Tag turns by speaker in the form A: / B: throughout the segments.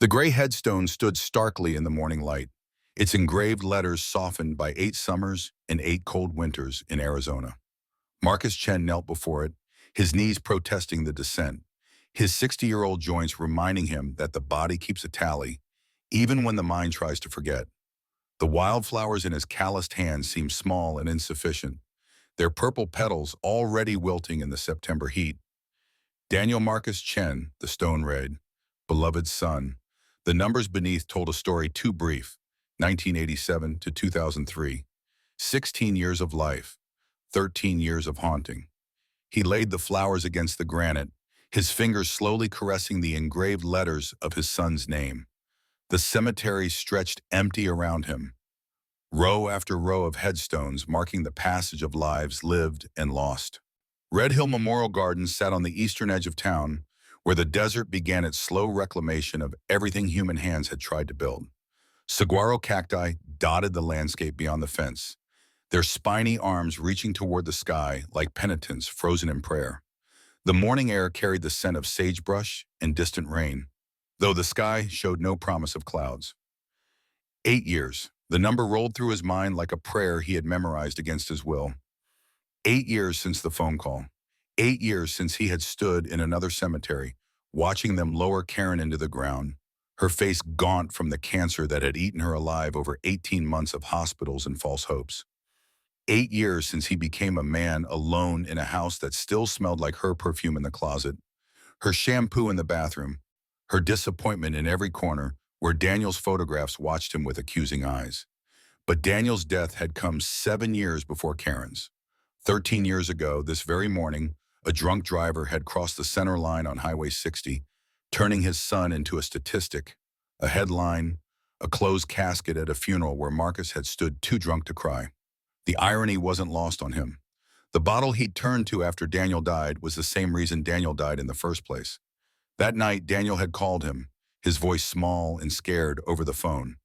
A: The gray headstone stood starkly in the morning light, its engraved letters softened by 8 summers and 8 cold winters in Arizona. Marcus Chen knelt before it, his knees protesting the descent, his 60-year-old joints reminding him that the body keeps a tally, even when the mind tries to forget. The wildflowers in his calloused hands seemed small and insufficient, their purple petals already wilting in the September heat. Daniel Marcus Chen, the stone read, beloved son. The numbers beneath told a story too brief, 1987 to 2003. 16 years of life, 13 years of haunting. He laid the flowers against the granite, his fingers slowly caressing the engraved letters of his son's name. The cemetery stretched empty around him, row after row of headstones marking the passage of lives lived and lost. Red Hill Memorial Gardens sat on the eastern edge of town, where the desert began its slow reclamation of everything human hands had tried to build. Saguaro cacti dotted the landscape beyond the fence, their spiny arms reaching toward the sky like penitents frozen in prayer. The morning air carried the scent of sagebrush and distant rain, though the sky showed no promise of clouds. 8 years. The number rolled through his mind like a prayer he had memorized against his will. 8 years since the phone call. 8 years since he had stood in another cemetery, watching them lower Karen into the ground, her face gaunt from the cancer that had eaten her alive over 18 months of hospitals and false hopes. 8 years since he became a man alone in a house that still smelled like her perfume in the closet, her shampoo in the bathroom, her disappointment in every corner where Daniel's photographs watched him with accusing eyes. But Daniel's death had come 7 years before Karen's. 13 years ago, this very morning, a drunk driver had crossed the center line on Highway 60, turning his son into a statistic, a headline, a closed casket at a funeral where Marcus had stood too drunk to cry. The irony wasn't lost on him. The bottle he'd turned to after Daniel died was the same reason Daniel died in the first place. That night, Daniel had called him, his voice small and scared over the phone.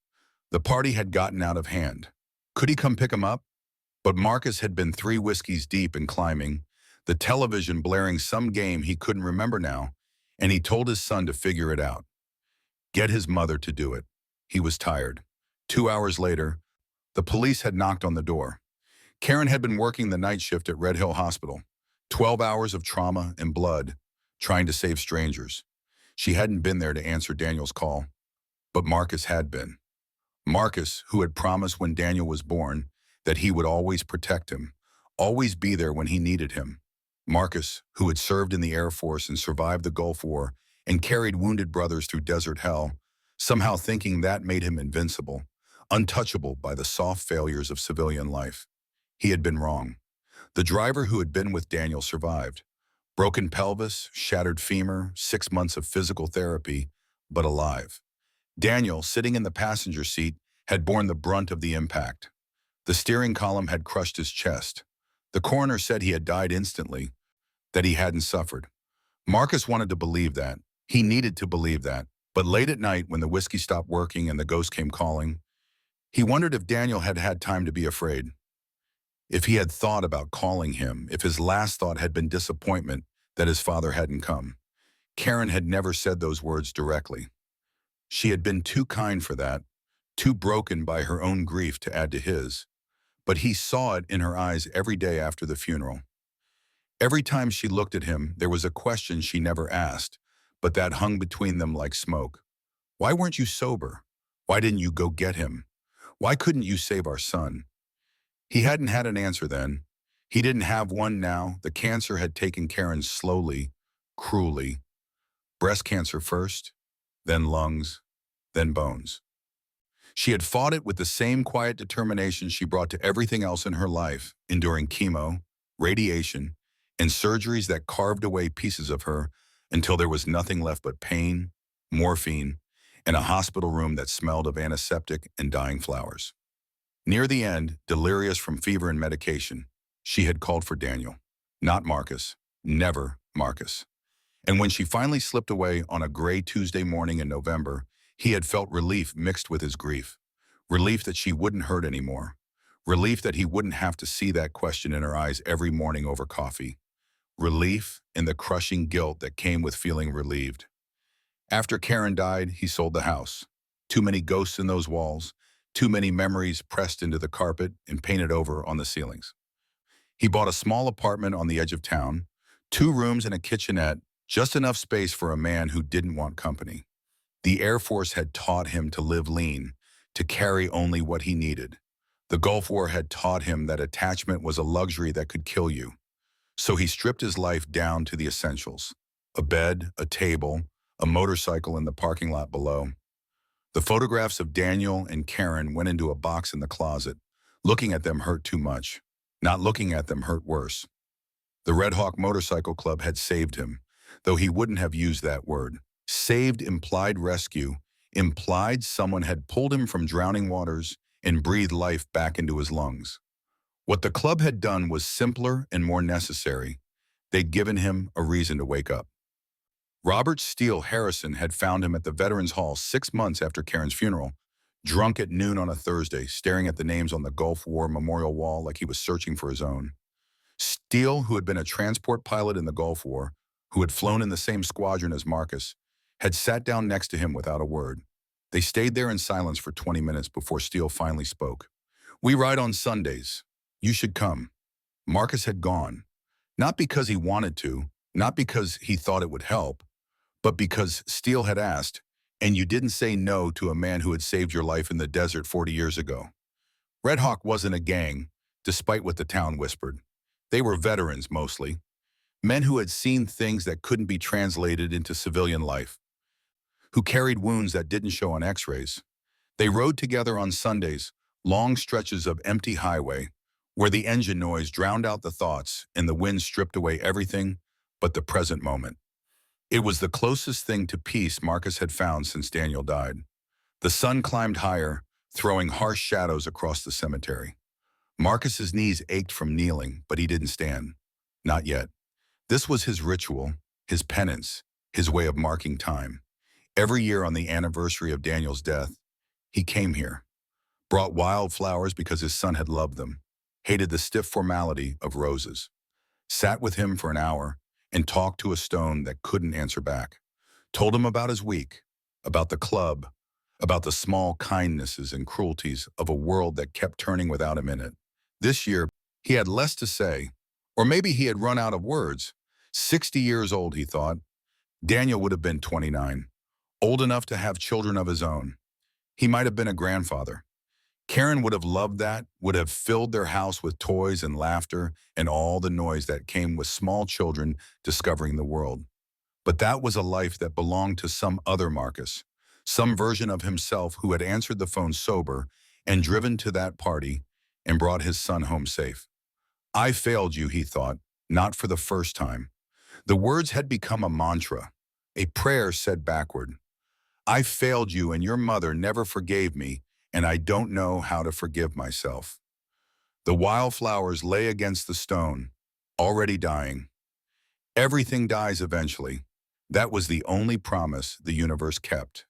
A: The party had gotten out of hand. Could he come pick him up? But Marcus had been 3 whiskeys deep and climbing, the television blaring some game he couldn't remember now, and he told his son to figure it out. Get his mother to do it. He was tired. 2 hours later, the police had knocked on the door. Karen had been working the night shift at Red Hill Hospital, 12 hours of trauma and blood, trying to save strangers. She hadn't been there to answer Daniel's call, but Marcus had been. Marcus, who had promised when Daniel was born that he would always protect him, always be there when he needed him. Marcus, who had served in the Air Force and survived the Gulf War and carried wounded brothers through desert hell, somehow thinking that made him invincible, untouchable by the soft failures of civilian life. He had been wrong. The driver who had been with Daniel survived. Broken pelvis, shattered femur, 6 months of physical therapy, but alive. Daniel, sitting in the passenger seat, had borne the brunt of the impact. The steering column had crushed his chest. The coroner said he had died instantly, that he hadn't suffered. Marcus wanted to believe that. He needed to believe that. But late at night, when the whiskey stopped working and the ghost came calling, he wondered if Daniel had had time to be afraid. If he had thought about calling him, if his last thought had been disappointment that his father hadn't come. Karen had never said those words directly. She had been too kind for that, too broken by her own grief to add to his. But he saw it in her eyes every day after the funeral. Every time she looked at him, there was a question she never asked, but that hung between them like smoke. Why weren't you sober? Why didn't you go get him? Why couldn't you save our son? He hadn't had an answer then. He didn't have one now. The cancer had taken Karen slowly, cruelly. Breast cancer first, then lungs, then bones. She had fought it with the same quiet determination she brought to everything else in her life, enduring chemo, radiation, and surgeries that carved away pieces of her until there was nothing left but pain, morphine, and a hospital room that smelled of antiseptic and dying flowers. Near the end, delirious from fever and medication, she had called for Daniel. Not Marcus. Never Marcus. And when she finally slipped away on a gray Tuesday morning in November, he had felt relief mixed with his grief. Relief that she wouldn't hurt anymore. Relief that he wouldn't have to see that question in her eyes every morning over coffee. Relief in the crushing guilt that came with feeling relieved. After Karen died, he sold the house. Too many ghosts in those walls, too many memories pressed into the carpet and painted over on the ceilings. He bought a small apartment on the edge of town, 2 rooms and a kitchenette, just enough space for a man who didn't want company. The Air Force had taught him to live lean, to carry only what he needed. The Gulf War had taught him that attachment was a luxury that could kill you. So he stripped his life down to the essentials: a bed, a table, a motorcycle in the parking lot below. The photographs of Daniel and Karen went into a box in the closet. Looking at them hurt too much. Not looking at them hurt worse. The Red Hawk Motorcycle Club had saved him, though he wouldn't have used that word. Saved implied rescue, implied someone had pulled him from drowning waters and breathed life back into his lungs. What the club had done was simpler and more necessary. They'd given him a reason to wake up. Robert Steele Harrison had found him at the Veterans Hall 6 months after Karen's funeral, drunk at noon on a Thursday, staring at the names on the Gulf War memorial wall like he was searching for his own. Steele, who had been a transport pilot in the Gulf War, who had flown in the same squadron as Marcus, had sat down next to him without a word. They stayed there in silence for 20 minutes before Steele finally spoke. "We ride on Sundays. You should come." Marcus had gone. Not because he wanted to, not because he thought it would help, but because Steele had asked, and you didn't say no to a man who had saved your life in the desert 40 years ago. Red Hawk wasn't a gang, despite what the town whispered. They were veterans, mostly. Men who had seen things that couldn't be translated into civilian life, who carried wounds that didn't show on x-rays. They rode together on Sundays, long stretches of empty highway, where the engine noise drowned out the thoughts and the wind stripped away everything but the present moment. It was the closest thing to peace Marcus had found since Daniel died. The sun climbed higher, throwing harsh shadows across the cemetery. Marcus's knees ached from kneeling, but he didn't stand. Not yet. This was his ritual, his penance, his way of marking time. Every year on the anniversary of Daniel's death, he came here, brought wildflowers because his son had loved them, hated the stiff formality of roses, sat with him for an hour, and talked to a stone that couldn't answer back. Told him about his week, about the club, about the small kindnesses and cruelties of a world that kept turning without him in it. This year, he had less to say, or maybe he had run out of words. 60 years old, he thought. Daniel would have been 29, old enough to have children of his own. He might have been a grandfather. Karen would have loved that, would have filled their house with toys and laughter and all the noise that came with small children discovering the world. But that was a life that belonged to some other Marcus, some version of himself who had answered the phone sober and driven to that party and brought his son home safe. "I failed you," he thought, not for the first time. The words had become a mantra, a prayer said backward. "I failed you and your mother never forgave me, and I don't know how to forgive myself." The wildflowers lay against the stone, already dying. Everything dies eventually. That was the only promise the universe kept.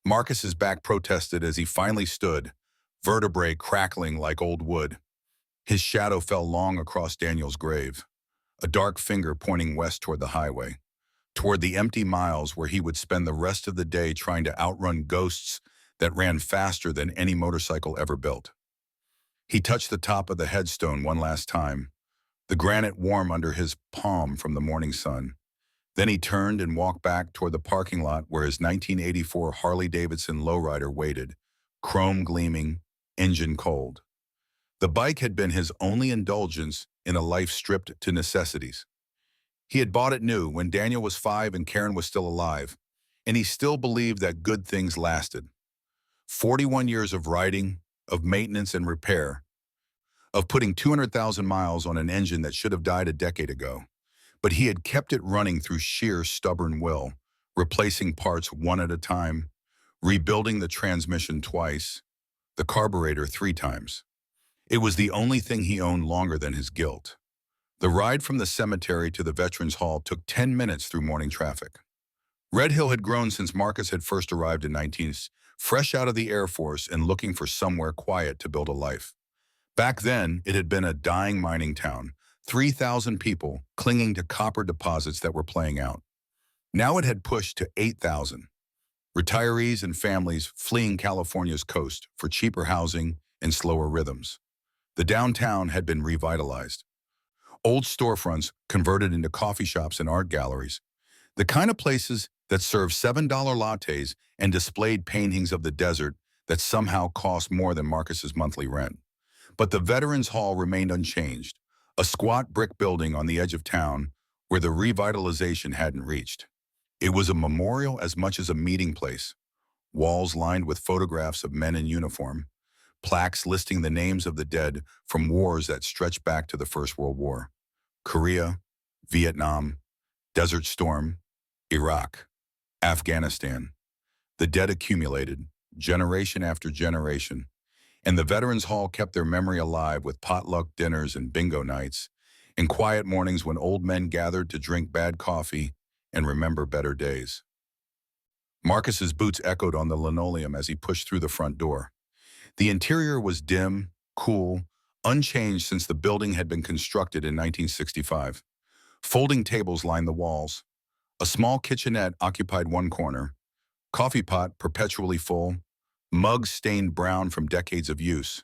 A: Marcus's back protested as he finally stood, vertebrae crackling like old wood. His shadow fell long across Daniel's grave, a dark finger pointing west toward the highway, toward the empty miles where he would spend the rest of the day trying to outrun ghosts that ran faster than any motorcycle ever built. He touched the top of the headstone one last time, the granite warm under his palm from the morning sun. Then he turned and walked back toward the parking lot where his 1984 Harley-Davidson lowrider waited, chrome gleaming, engine cold. The bike had been his only indulgence in a life stripped to necessities. He had bought it new when Daniel was 5 and Karen was still alive, and he still believed that good things lasted. 41 years of riding, of maintenance and repair, of putting 200,000 miles on an engine that should have died a decade ago. But he had kept it running through sheer stubborn will, replacing parts one at a time, rebuilding the transmission twice, the carburetor 3 times. It was the only thing he owned longer than his guilt. The ride from the cemetery to the Veterans Hall took 10 minutes through morning traffic. Red Hill had grown since Marcus had first arrived in 19s, fresh out of the Air Force and looking for somewhere quiet to build a life. Back then, it had been a dying mining town, 3,000 people clinging to copper deposits that were playing out. Now it had pushed to 8,000. Retirees and families fleeing California's coast for cheaper housing and slower rhythms. The downtown had been revitalized. Old storefronts converted into coffee shops and art galleries. The kind of places that served $7 lattes and displayed paintings of the desert that somehow cost more than Marcus's monthly rent. But the Veterans Hall remained unchanged, a squat brick building on the edge of town where the revitalization hadn't reached. It was a memorial as much as a meeting place, walls lined with photographs of men in uniform, plaques listing the names of the dead from wars that stretched back to the First World War. Korea, Vietnam, Desert Storm, Iraq, Afghanistan. The dead accumulated, generation after generation, and the Veterans Hall kept their memory alive with potluck dinners and bingo nights, and quiet mornings when old men gathered to drink bad coffee and remember better days. Marcus's boots echoed on the linoleum as he pushed through the front door. The interior was dim, cool, unchanged since the building had been constructed in 1965. Folding tables lined the walls. A small kitchenette occupied one corner, coffee pot perpetually full, mugs stained brown from decades of use.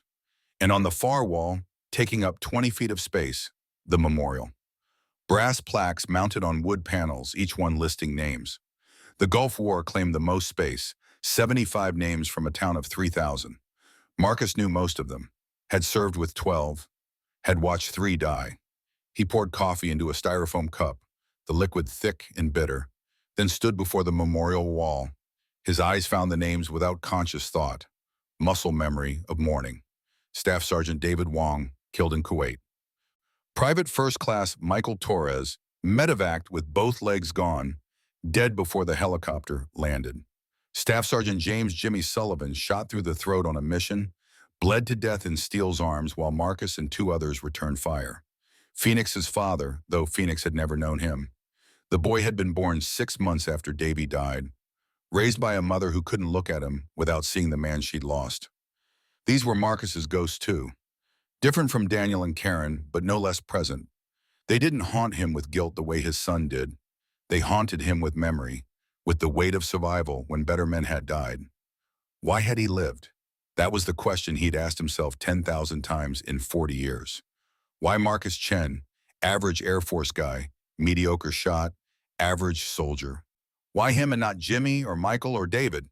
A: And on the far wall, taking up 20 feet of space, the memorial. Brass plaques mounted on wood panels, each one listing names. The Gulf War claimed the most space, 75 names from a town of 3,000. Marcus knew most of them, had served with 12, had watched 3 die. He poured coffee into a styrofoam cup, the liquid thick and bitter, then stood before the memorial wall. His eyes found the names without conscious thought. Muscle memory of mourning. Staff Sergeant David Wong, killed in Kuwait. Private First Class Michael Torres, medevaced with both legs gone, dead before the helicopter landed. Staff Sergeant James Jimmy Sullivan, shot through the throat on a mission, bled to death in Steele's arms while Marcus and 2 others returned fire. Phoenix's father, though Phoenix had never known him. The boy had been born 6 months after Davy died, raised by a mother who couldn't look at him without seeing the man she'd lost. These were Marcus's ghosts too. Different from Daniel and Karen, but no less present. They didn't haunt him with guilt the way his son did. They haunted him with memory, with the weight of survival when better men had died. Why had he lived? That was the question he'd asked himself 10,000 times in 40 years. Why Marcus Chen, average Air Force guy, mediocre shot, average soldier? Why him and not Jimmy or Michael or David?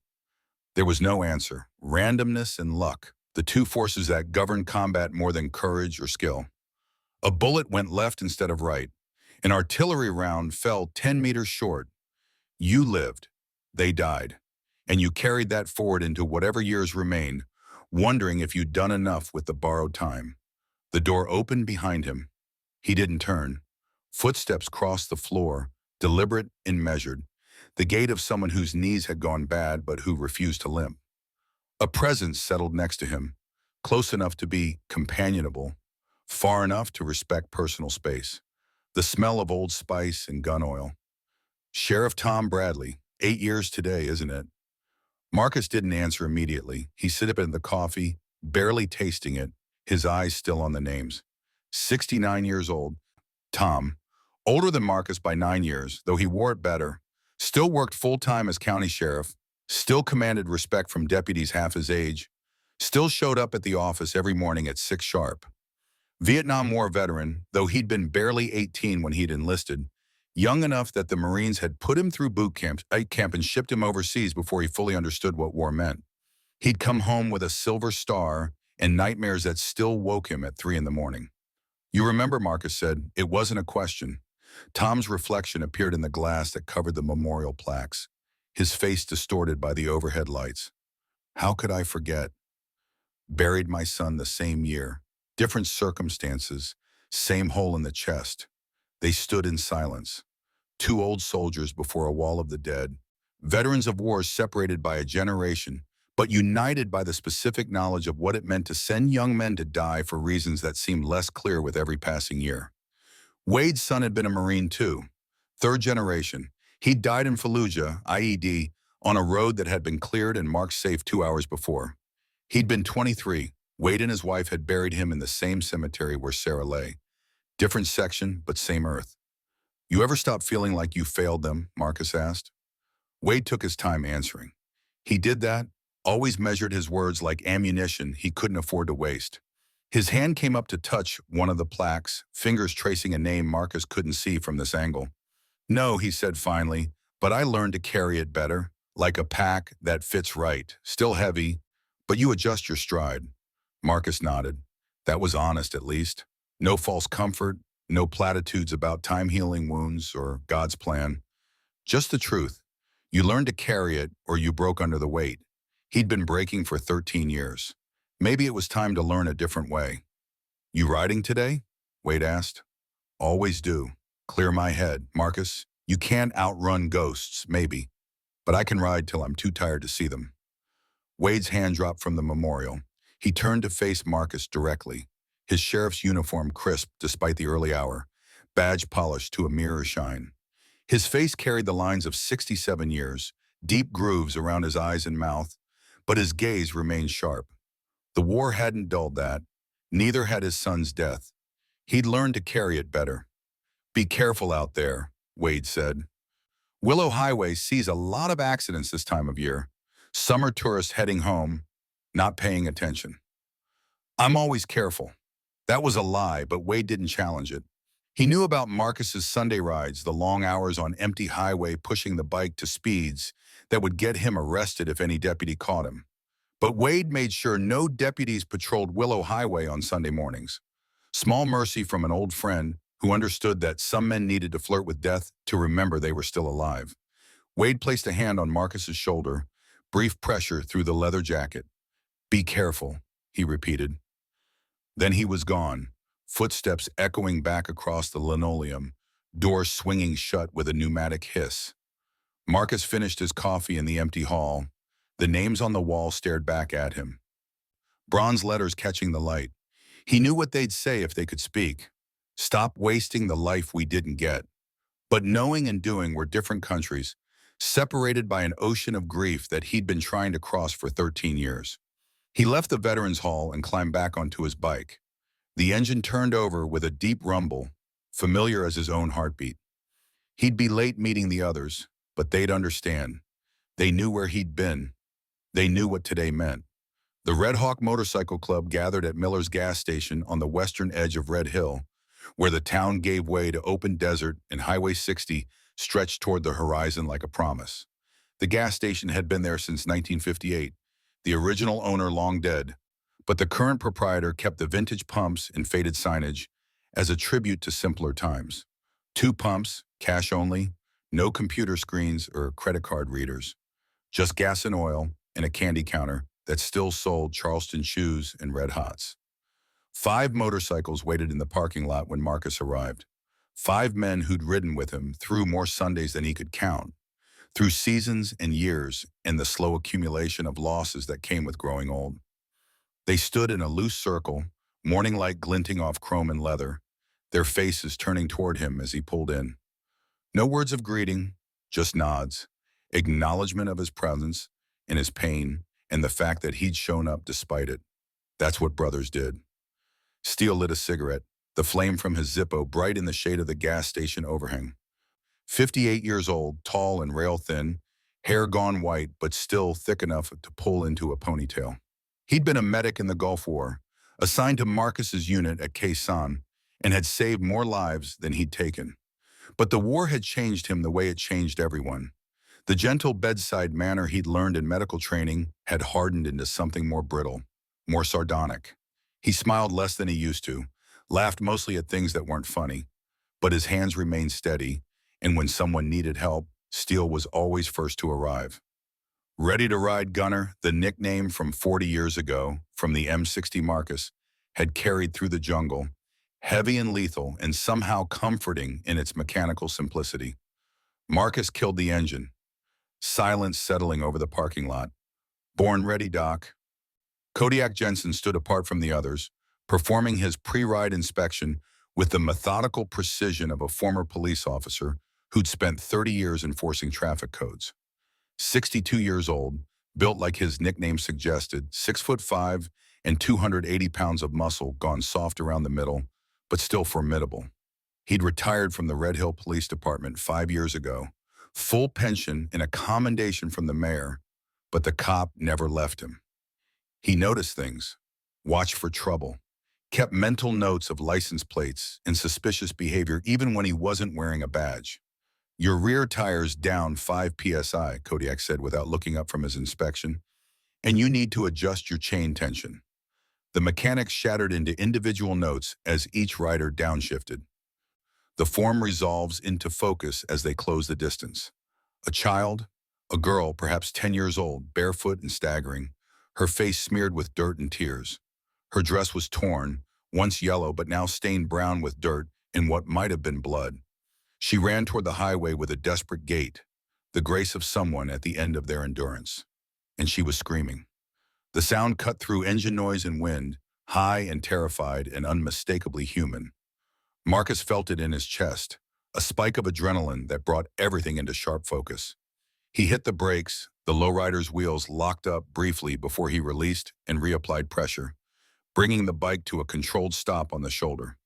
A: There was no answer. Randomness and luck, the 2 forces that govern combat more than courage or skill. A bullet went left instead of right. An artillery round fell 10 meters short. You lived. They died. And you carried that forward into whatever years remained, wondering if you'd done enough with the borrowed time. The door opened behind him. He didn't turn. Footsteps crossed the floor, deliberate and measured. The gait of someone whose knees had gone bad but who refused to limp. A presence settled next to him, close enough to be companionable, far enough to respect personal space. The smell of Old Spice and gun oil. Sheriff Tom Bradley, 8 years today, isn't it? Marcus didn't answer immediately. He sipped at the coffee, barely tasting it, his eyes still on the names. 69 years old. Tom, older than Marcus by 9 years, though he wore it better, still worked full-time as county sheriff, still commanded respect from deputies half his age, still showed up at the office every morning at 6 sharp. Vietnam War veteran, though he'd been barely 18 when he'd enlisted, young enough that the Marines had put him through boot camp and shipped him overseas before he fully understood what war meant. He'd come home with a silver star and nightmares that still woke him at 3 in the morning. You remember, Marcus said, it wasn't a question. Tom's reflection appeared in the glass that covered the memorial plaques, his face distorted by the overhead lights. How could I forget? Buried my son the same year, different circumstances, same hole in the chest. They stood in silence, 2 old soldiers before a wall of the dead, veterans of wars separated by a generation, but united by the specific knowledge of what it meant to send young men to die for reasons that seemed less clear with every passing year. Wade's son had been a Marine too, 3rd generation. He'd died in Fallujah, IED, on a road that had been cleared and marked safe 2 hours before. He'd been 23. Wade and his wife had buried him in the same cemetery where Sarah lay. Different section, but same earth. You ever stop feeling like you failed them? Marcus asked. Wade took his time answering. He did that, always measured his words like ammunition he couldn't afford to waste. His hand came up to touch one of the plaques, fingers tracing a name Marcus couldn't see from this angle. No, he said finally, but I learned to carry it better, like a pack that fits right, still heavy, but you adjust your stride. Marcus nodded. That was honest, at least. No false comfort, no platitudes about time healing wounds or God's plan. Just the truth. You learned to carry it or you broke under the weight. He'd been breaking for 13 years. Maybe it was time to learn a different way. You riding today? Wade asked. Always do. Clear my head. Marcus, you can't outrun ghosts, maybe, but I can ride till I'm too tired to see them. Wade's hand dropped from the memorial. He turned to face Marcus directly, his sheriff's uniform crisp despite the early hour, badge polished to a mirror shine. His face carried the lines of 67 years, deep grooves around his eyes and mouth, but his gaze remained sharp. The war hadn't dulled that. Neither had his son's death. He'd learned to carry it better. Be careful out there, Wade said. Willow Highway sees a lot of accidents this time of year. Summer tourists heading home, not paying attention. I'm always careful. That was a lie, but Wade didn't challenge it. He knew about Marcus's Sunday rides, the long hours on empty highway pushing the bike to speeds that would get him arrested if any deputy caught him. But Wade made sure no deputies patrolled Willow Highway on Sunday mornings. Small mercy from an old friend who understood that some men needed to flirt with death to remember they were still alive. Wade placed a hand on Marcus's shoulder, brief pressure through the leather jacket. Be careful, he repeated. Then he was gone, footsteps echoing back across the linoleum, doors swinging shut with a pneumatic hiss. Marcus finished his coffee in the empty hall. The names on the wall stared back at him. Bronze letters catching the light. He knew what they'd say if they could speak. Stop wasting the life we didn't get. But knowing and doing were different countries, separated by an ocean of grief that he'd been trying to cross for 13 years. He left the Veterans Hall and climbed back onto his bike. The engine turned over with a deep rumble, familiar as his own heartbeat. He'd be late meeting the others, but they'd understand. They knew where he'd been. They knew what today meant. The Red Hawk Motorcycle Club gathered at Miller's gas station on the western edge of Red Hill, where the town gave way to open desert and Highway 60 stretched toward the horizon like a promise. The gas station had been there since 1958, the original owner long dead, but the current proprietor kept the vintage pumps and faded signage as a tribute to simpler times. 2 pumps, cash only, no computer screens or credit card readers, just gas and oil and a candy counter that still sold Charleston shoes and Red Hots. 5 motorcycles waited in the parking lot when Marcus arrived. 5 men who'd ridden with him through more Sundays than he could count, through seasons and years and the slow accumulation of losses that came with growing old. They stood in a loose circle, morning light glinting off chrome and leather, their faces turning toward him as he pulled in. No words of greeting, just nods, acknowledgement of his presence and his pain and the fact that he'd shown up despite it. That's what brothers did. Steele lit a cigarette, the flame from his Zippo bright in the shade of the gas station overhang. 58 years old, tall and rail-thin, hair gone white but still thick enough to pull into a ponytail. He'd been a medic in the Gulf War, assigned to Marcus's unit at Khe Sanh, and had saved more lives than he'd taken. But the war had changed him the way it changed everyone. The gentle bedside manner he'd learned in medical training had hardened into something more brittle, more sardonic. He smiled less than he used to, laughed mostly at things that weren't funny, but his hands remained steady, and when someone needed help, Steele was always first to arrive. Ready to ride Gunner, the nickname from 40 years ago, from the M60 Marcus, had carried through the jungle, heavy and lethal and somehow comforting in its mechanical simplicity. Marcus killed the engine. Silence settling over the parking lot. Born ready, Doc. Kodiak Jensen stood apart from the others, performing his pre-ride inspection with the methodical precision of a former police officer who'd spent 30 years enforcing traffic codes. 62 years old, built like his nickname suggested, 6'5" and 280 pounds of muscle gone soft around the middle, but still formidable. He'd retired from the Red Hill Police Department 5 years ago, full pension and a commendation from the mayor, but the cop never left him. He noticed things, watched for trouble, kept mental notes of license plates and suspicious behavior even when he wasn't wearing a badge. Your rear tire's down 5 psi, Kodiak said without looking up from his inspection, and you need to adjust your chain tension. The mechanic shattered into individual notes as each rider downshifted. The form resolves into focus as they close the distance. A child, a girl perhaps 10 years old, barefoot and staggering, her face smeared with dirt and tears. Her dress was torn, once yellow but now stained brown with dirt and what might have been blood. She ran toward the highway with a desperate gait, the grace of someone at the end of their endurance. And she was screaming. The sound cut through engine noise and wind, high and terrified and unmistakably human. Marcus felt it in his chest, a spike of adrenaline that brought everything into sharp focus. He hit the brakes, the lowrider's wheels locked up briefly before he released and reapplied pressure, bringing the bike to a controlled stop on the shoulder.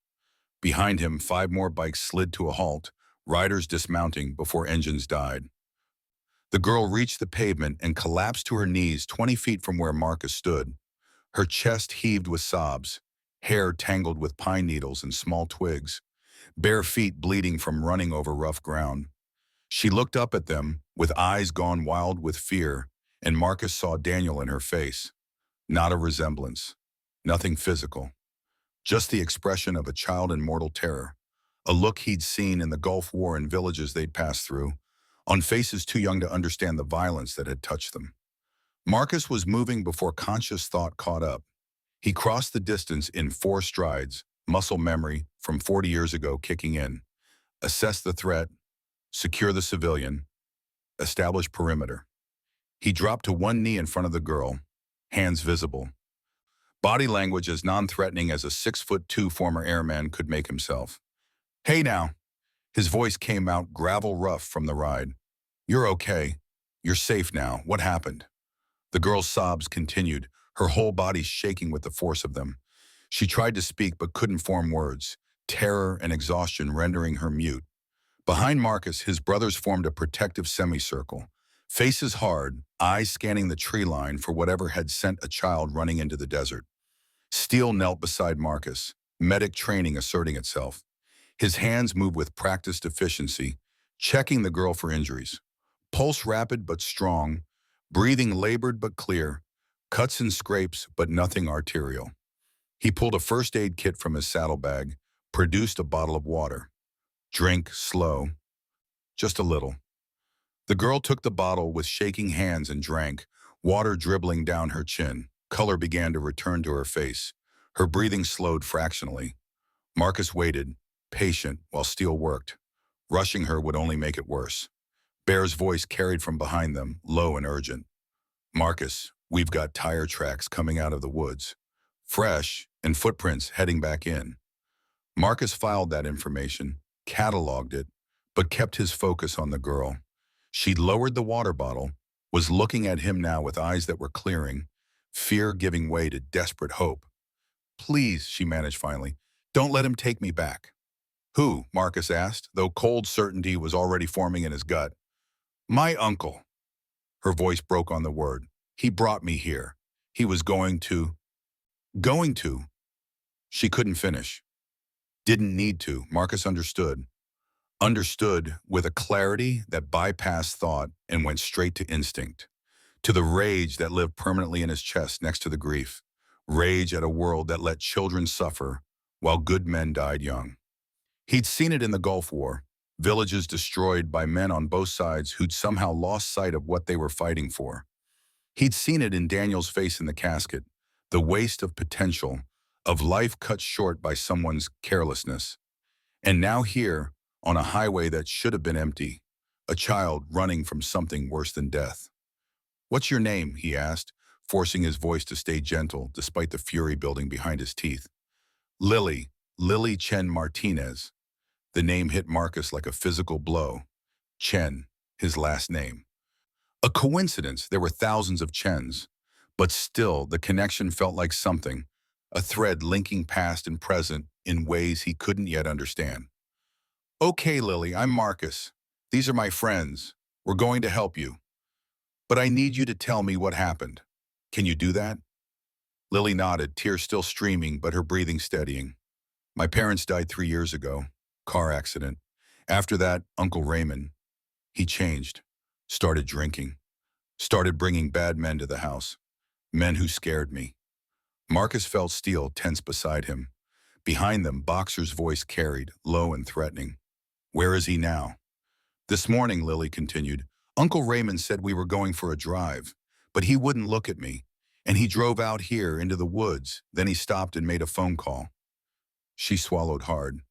A: Behind him, 5 more bikes slid to a halt, riders dismounting before engines died. The girl reached the pavement and collapsed to her knees 20 feet from where Marcus stood. Her chest heaved with sobs, hair tangled with pine needles and small twigs, bare feet bleeding from running over rough ground. She looked up at them, with eyes gone wild with fear, and Marcus saw Daniel in her face. Not a resemblance, nothing physical, just the expression of a child in mortal terror, a look he'd seen in the Gulf War in villages they'd passed through, on faces too young to understand the violence that had touched them. Marcus was moving before conscious thought caught up. He crossed the distance in 4 strides, muscle memory from 40 years ago kicking in. Assess the threat, secure the civilian, establish perimeter. He dropped to one knee in front of the girl, hands visible. Body language as non-threatening as a 6'2" former airman could make himself. Hey now. His voice came out gravel rough from the ride. You're okay. You're safe now. What happened? The girl's sobs continued, her whole body shaking with the force of them. She tried to speak but couldn't form words, terror and exhaustion rendering her mute. Behind Marcus, his brothers formed a protective semicircle, faces hard, eyes scanning the tree line for whatever had sent a child running into the desert. Steele knelt beside Marcus, medic training asserting itself. His hands moved with practiced efficiency, checking the girl for injuries. Pulse rapid but strong, breathing labored but clear, cuts and scrapes but nothing arterial. He pulled a first aid kit from his saddlebag, produced a bottle of water. Drink slow, just a little. The girl took the bottle with shaking hands and drank, water dribbling down her chin. Color began to return to her face. Her breathing slowed fractionally. Marcus waited, patient, while Steele worked. Rushing her would only make it worse. Bear's voice carried from behind them, low and urgent. Marcus, we've got tire tracks coming out of the woods. Fresh, and footprints heading back in. Marcus filed that information, cataloged it, but kept his focus on the girl. She'd lowered the water bottle, was looking at him now with eyes that were clearing, fear giving way to desperate hope. Please, she managed finally, don't let him take me back. Who? Marcus asked, though cold certainty was already forming in his gut. My uncle. Her voice broke on the word. He brought me here. He was going to. Going to. She couldn't finish. Didn't need to. Marcus understood. Understood with a clarity that bypassed thought and went straight to instinct. To the rage that lived permanently in his chest next to the grief. Rage at a world that let children suffer while good men died young. He'd seen it in the Gulf War, villages destroyed by men on both sides who'd somehow lost sight of what they were fighting for. He'd seen it in Daniel's face in the casket, the waste of potential, of life cut short by someone's carelessness. And now here, on a highway that should have been empty, a child running from something worse than death. What's your name? He asked, forcing his voice to stay gentle despite the fury building behind his teeth. Lily Chen Martinez. The name hit Marcus like a physical blow. Chen, his last name. A coincidence, there were thousands of Chens, but still the connection felt like something, a thread linking past and present in ways he couldn't yet understand. Okay, Lily, I'm Marcus. These are my friends. We're going to help you. But I need you to tell me what happened. Can you do that? Lily nodded, tears still streaming, but her breathing steadying. My parents died 3 years ago. Car accident. After that, Uncle Raymond, he changed. Started drinking. Started bringing bad men to the house. Men who scared me. Marcus felt Steele tense beside him. Behind them, Boxer's voice carried, low and threatening. Where is he now? This morning, Lily continued, Uncle Raymond said we were going for a drive, but he wouldn't look at me, and he drove out here into the woods. Then he stopped and made a phone call. She swallowed hard.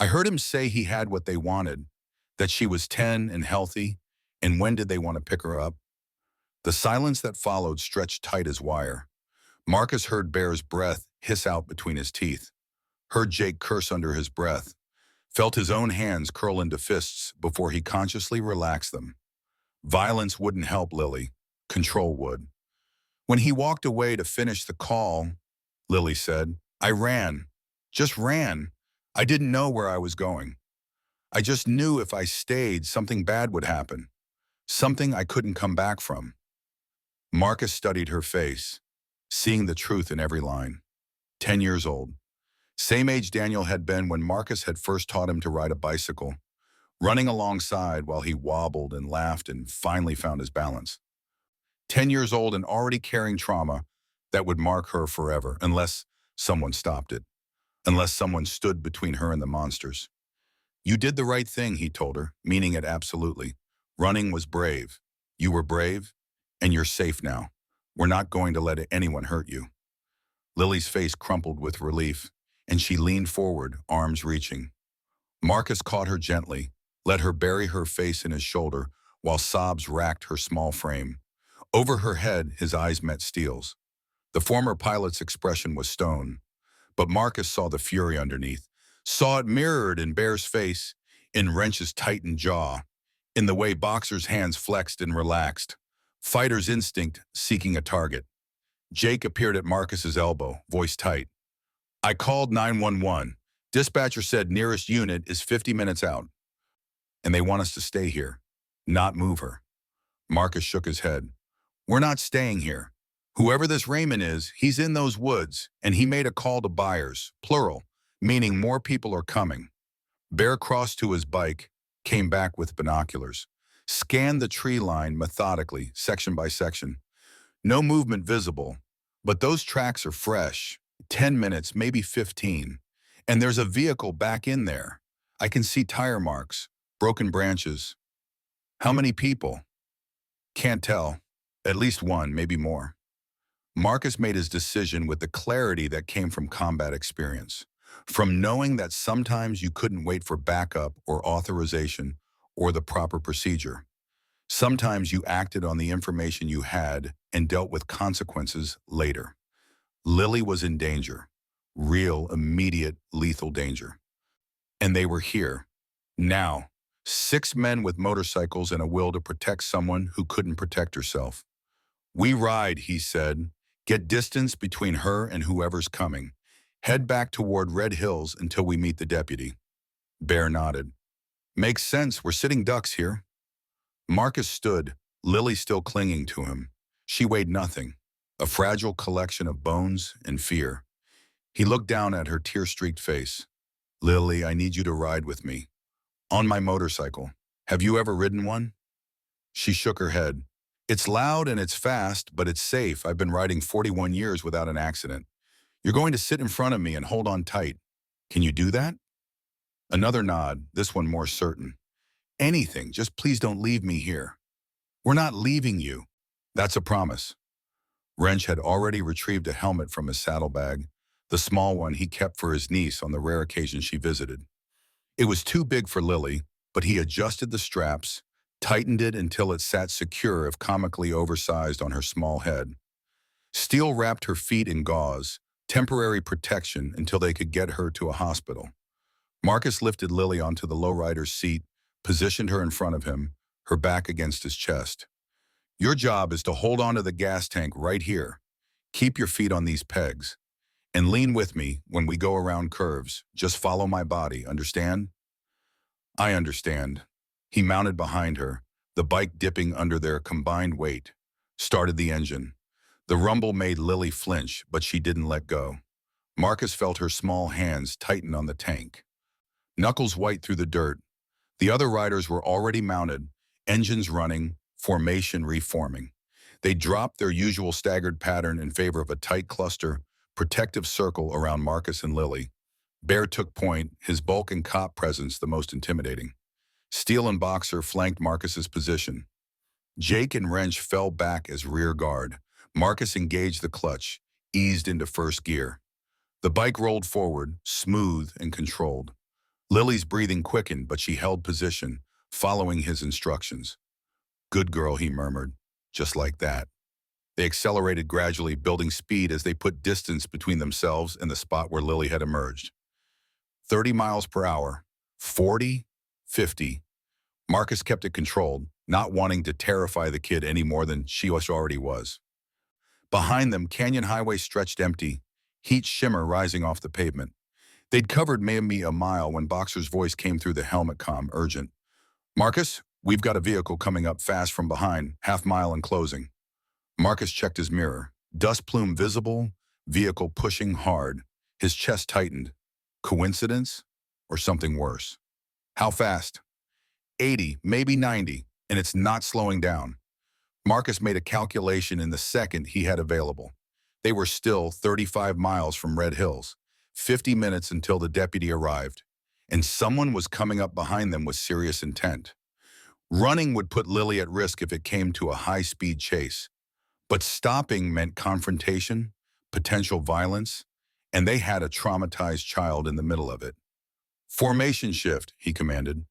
A: I heard him say he had what they wanted, that she was 10 and healthy, and when did they want to pick her up? The silence that followed stretched tight as wire. Marcus heard Bear's breath hiss out between his teeth, heard Jake curse under his breath, felt his own hands curl into fists before he consciously relaxed them. Violence wouldn't help Lily. Control would. When he walked away to finish the call, Lily said, I ran. Just ran. I didn't know where I was going. I just knew if I stayed, something bad would happen. Something I couldn't come back from. Marcus studied her face, seeing the truth in every line. 10 years old. Same age Daniel had been when Marcus had first taught him to ride a bicycle, running alongside while he wobbled and laughed and finally found his balance. 10 years old and already carrying trauma that would mark her forever unless someone stopped it, unless someone stood between her and the monsters. You did the right thing, he told her, meaning it absolutely. Running was brave. You were brave, and you're safe now. We're not going to let anyone hurt you. Lily's face crumpled with relief, and she leaned forward, arms reaching. Marcus caught her gently, let her bury her face in his shoulder while sobs racked her small frame. Over her head, his eyes met Steele's. The former pilot's expression was stone, but Marcus saw the fury underneath, saw it mirrored in Bear's face, in Wrench's tightened jaw, in the way Boxer's hands flexed and relaxed, fighter's instinct seeking a target. Jake appeared at Marcus's elbow, voice tight. I called 911. Dispatcher said nearest unit is 50 minutes out, and they want us to stay here, not move her. Marcus shook his head. We're not staying here. Whoever this Raymond is, he's in those woods, and he made a call to buyers, plural, meaning more people are coming. Bear crossed to his bike, came back with binoculars, scanned the tree line methodically, section by section. No movement visible, but those tracks are fresh, 10 minutes, maybe 15. And there's a vehicle back in there. I can see tire marks, broken branches. How many people? Can't tell. At least one, maybe more. Marcus made his decision with the clarity that came from combat experience, from knowing that sometimes you couldn't wait for backup or authorization or the proper procedure. Sometimes you acted on the information you had and dealt with consequences later. Lily was in danger, real, immediate, lethal danger. And they were here, now, 6 men with motorcycles and a will to protect someone who couldn't protect herself. We ride, he said. Get distance between her and whoever's coming. Head back toward Red Hills until we meet the deputy. Bear nodded. Makes sense, we're sitting ducks here. Marcus stood, Lily still clinging to him. She weighed nothing, a fragile collection of bones and fear. He looked down at her tear-streaked face. Lily, I need you to ride with me. On my motorcycle. Have you ever ridden one? She shook her head. It's loud and it's fast, but it's safe. I've been riding 41 years without an accident. You're going to sit in front of me and hold on tight. Can you do that? Another nod, this one more certain. Anything, just please don't leave me here. We're not leaving you. That's a promise. Wrench had already retrieved a helmet from his saddlebag, the small one he kept for his niece on the rare occasion she visited. It was too big for Lily, but he adjusted the straps, tightened it until it sat secure if comically oversized on her small head. Steele wrapped her feet in gauze, temporary protection until they could get her to a hospital. Marcus lifted Lily onto the lowrider's seat, positioned her in front of him, her back against his chest. Your job is to hold onto the gas tank right here. Keep your feet on these pegs. And lean with me when we go around curves. Just follow my body, understand? I understand. He mounted behind her, the bike dipping under their combined weight, started the engine. The rumble made Lily flinch, but she didn't let go. Marcus felt her small hands tighten on the tank. Knuckles white through the dirt. The other riders were already mounted, engines running, formation reforming. They dropped their usual staggered pattern in favor of a tight cluster, protective circle around Marcus and Lily. Bear took point, his bulk and cop presence the most intimidating. Steel and Boxer flanked Marcus's position. Jake and Wrench fell back as rear guard. Marcus engaged the clutch, eased into first gear. The bike rolled forward, smooth and controlled. Lily's breathing quickened, but she held position, following his instructions. Good girl, he murmured, just like that. They accelerated gradually, building speed as they put distance between themselves and the spot where Lily had emerged. 30 miles per hour, 40, 50. Marcus kept it controlled, not wanting to terrify the kid any more than she already was. Behind them, Canyon Highway stretched empty, heat shimmer rising off the pavement. They'd covered maybe a mile when Boxer's voice came through the helmet comm, urgent. Marcus, we've got a vehicle coming up fast from behind, half mile and closing. Marcus checked his mirror. Dust plume visible, vehicle pushing hard. His chest tightened. Coincidence? Or something worse? How fast? 80, maybe 90, and it's not slowing down. Marcus made a calculation in the second he had available. They were still 35 miles from Red Hills, 50 minutes until the deputy arrived, and someone was coming up behind them with serious intent. Running would put Lily at risk if it came to a high-speed chase, but stopping meant confrontation, potential violence, and they had a traumatized child in the middle of it. Formation shift, he commanded.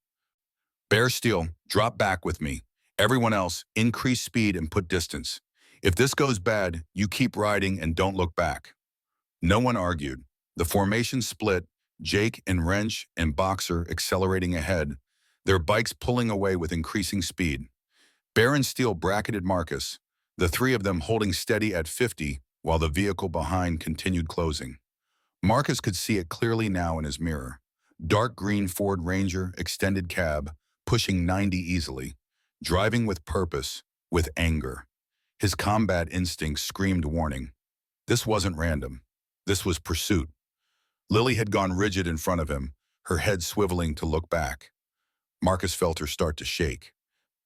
A: Bear Steel, drop back with me. Everyone else, increase speed and put distance. If this goes bad, you keep riding and don't look back. No one argued. The formation split, Jake and Wrench and Boxer accelerating ahead, their bikes pulling away with increasing speed. Bear and Steel bracketed Marcus, the three of them holding steady at 50 while the vehicle behind continued closing. Marcus could see it clearly now in his mirror. Dark green Ford Ranger, extended cab, pushing 90 easily, driving with purpose, with anger. His combat instincts screamed warning. This wasn't random. This was pursuit. Lily had gone rigid in front of him, her head swiveling to look back. Marcus felt her start to shake.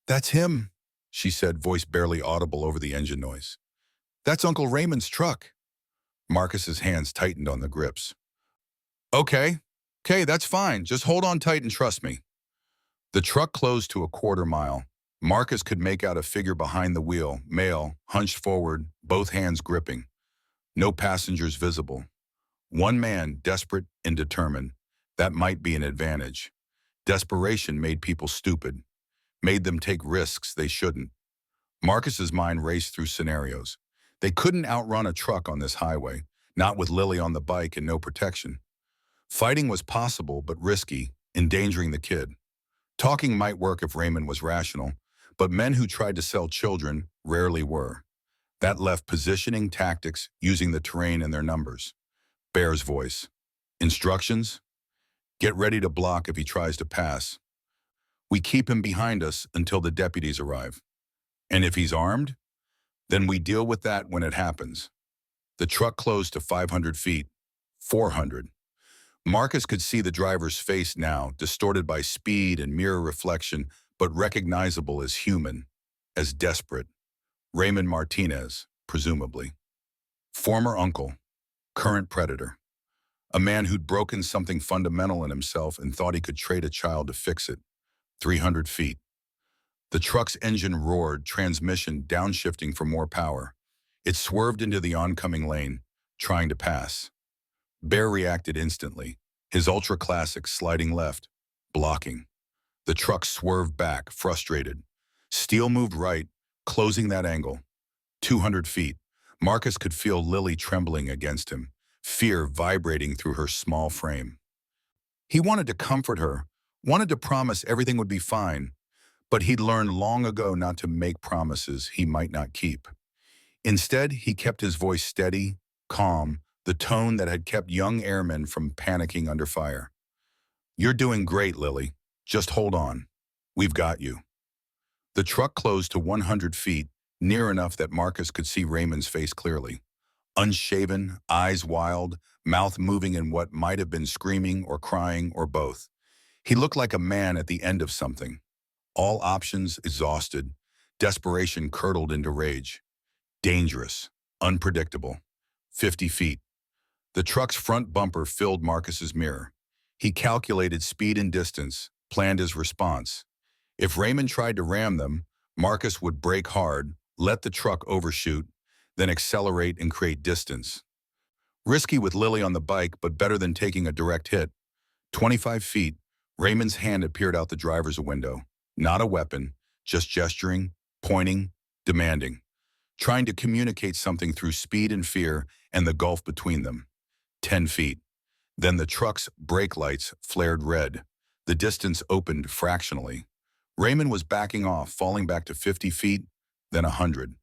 A: That's him, she said, voice barely audible over the engine noise. That's Uncle Raymond's truck. Marcus's hands tightened on the grips. Okay, that's fine. Just hold on tight and trust me. The truck closed to a quarter mile. Marcus could make out a figure behind the wheel, male, hunched forward, both hands gripping. No passengers visible. One man, desperate and determined. That might be an advantage. Desperation made people stupid, made them take risks they shouldn't. Marcus's mind raced through scenarios. They couldn't outrun a truck on this highway, not with Lily on the bike and no protection. Fighting was possible but risky, endangering the kid. Talking might work if Raymond was rational, but men who tried to sell children rarely were. That left positioning tactics, using the terrain and their numbers. Bear's voice. Instructions? Get ready to block if he tries to pass. We keep him behind us until the deputies arrive. And if he's armed, then we deal with that when it happens. The truck closed to 500 feet, 400. Marcus could see the driver's face now, distorted by speed and mirror reflection, but recognizable as human, as desperate. Raymond Martinez, presumably. Former uncle, current predator. A man who'd broken something fundamental in himself and thought he could trade a child to fix it. 300 feet. The truck's engine roared, transmission downshifting for more power. It swerved into the oncoming lane, trying to pass. Bear reacted instantly, his ultra-classic sliding left, blocking. The truck swerved back, frustrated. Steel moved right, closing that angle. 200 feet. Marcus could feel Lily trembling against him, fear vibrating through her small frame. He wanted to comfort her, wanted to promise everything would be fine, but he'd learned long ago not to make promises he might not keep. Instead, he kept his voice steady, calm, the tone that had kept young airmen from panicking under fire. You're doing great, Lily. Just hold on. We've got you. The truck closed to 100 feet, near enough that Marcus could see Raymond's face clearly. Unshaven, eyes wild, mouth moving in what might have been screaming or crying or both. He looked like a man at the end of something. All options exhausted, desperation curdled into rage. Dangerous, unpredictable. 50 feet. The truck's front bumper filled Marcus's mirror. He calculated speed and distance, planned his response. If Raymond tried to ram them, Marcus would brake hard, let the truck overshoot, then accelerate and create distance. Risky with Lily on the bike, but better than taking a direct hit. 25 feet, Raymond's hand appeared out the driver's window. Not a weapon, just gesturing, pointing, demanding. Trying to communicate something through speed and fear and the gulf between them. 10 feet. Then the truck's brake lights flared red. The distance opened fractionally. Raymond was backing off, falling back to 50 feet, then 100.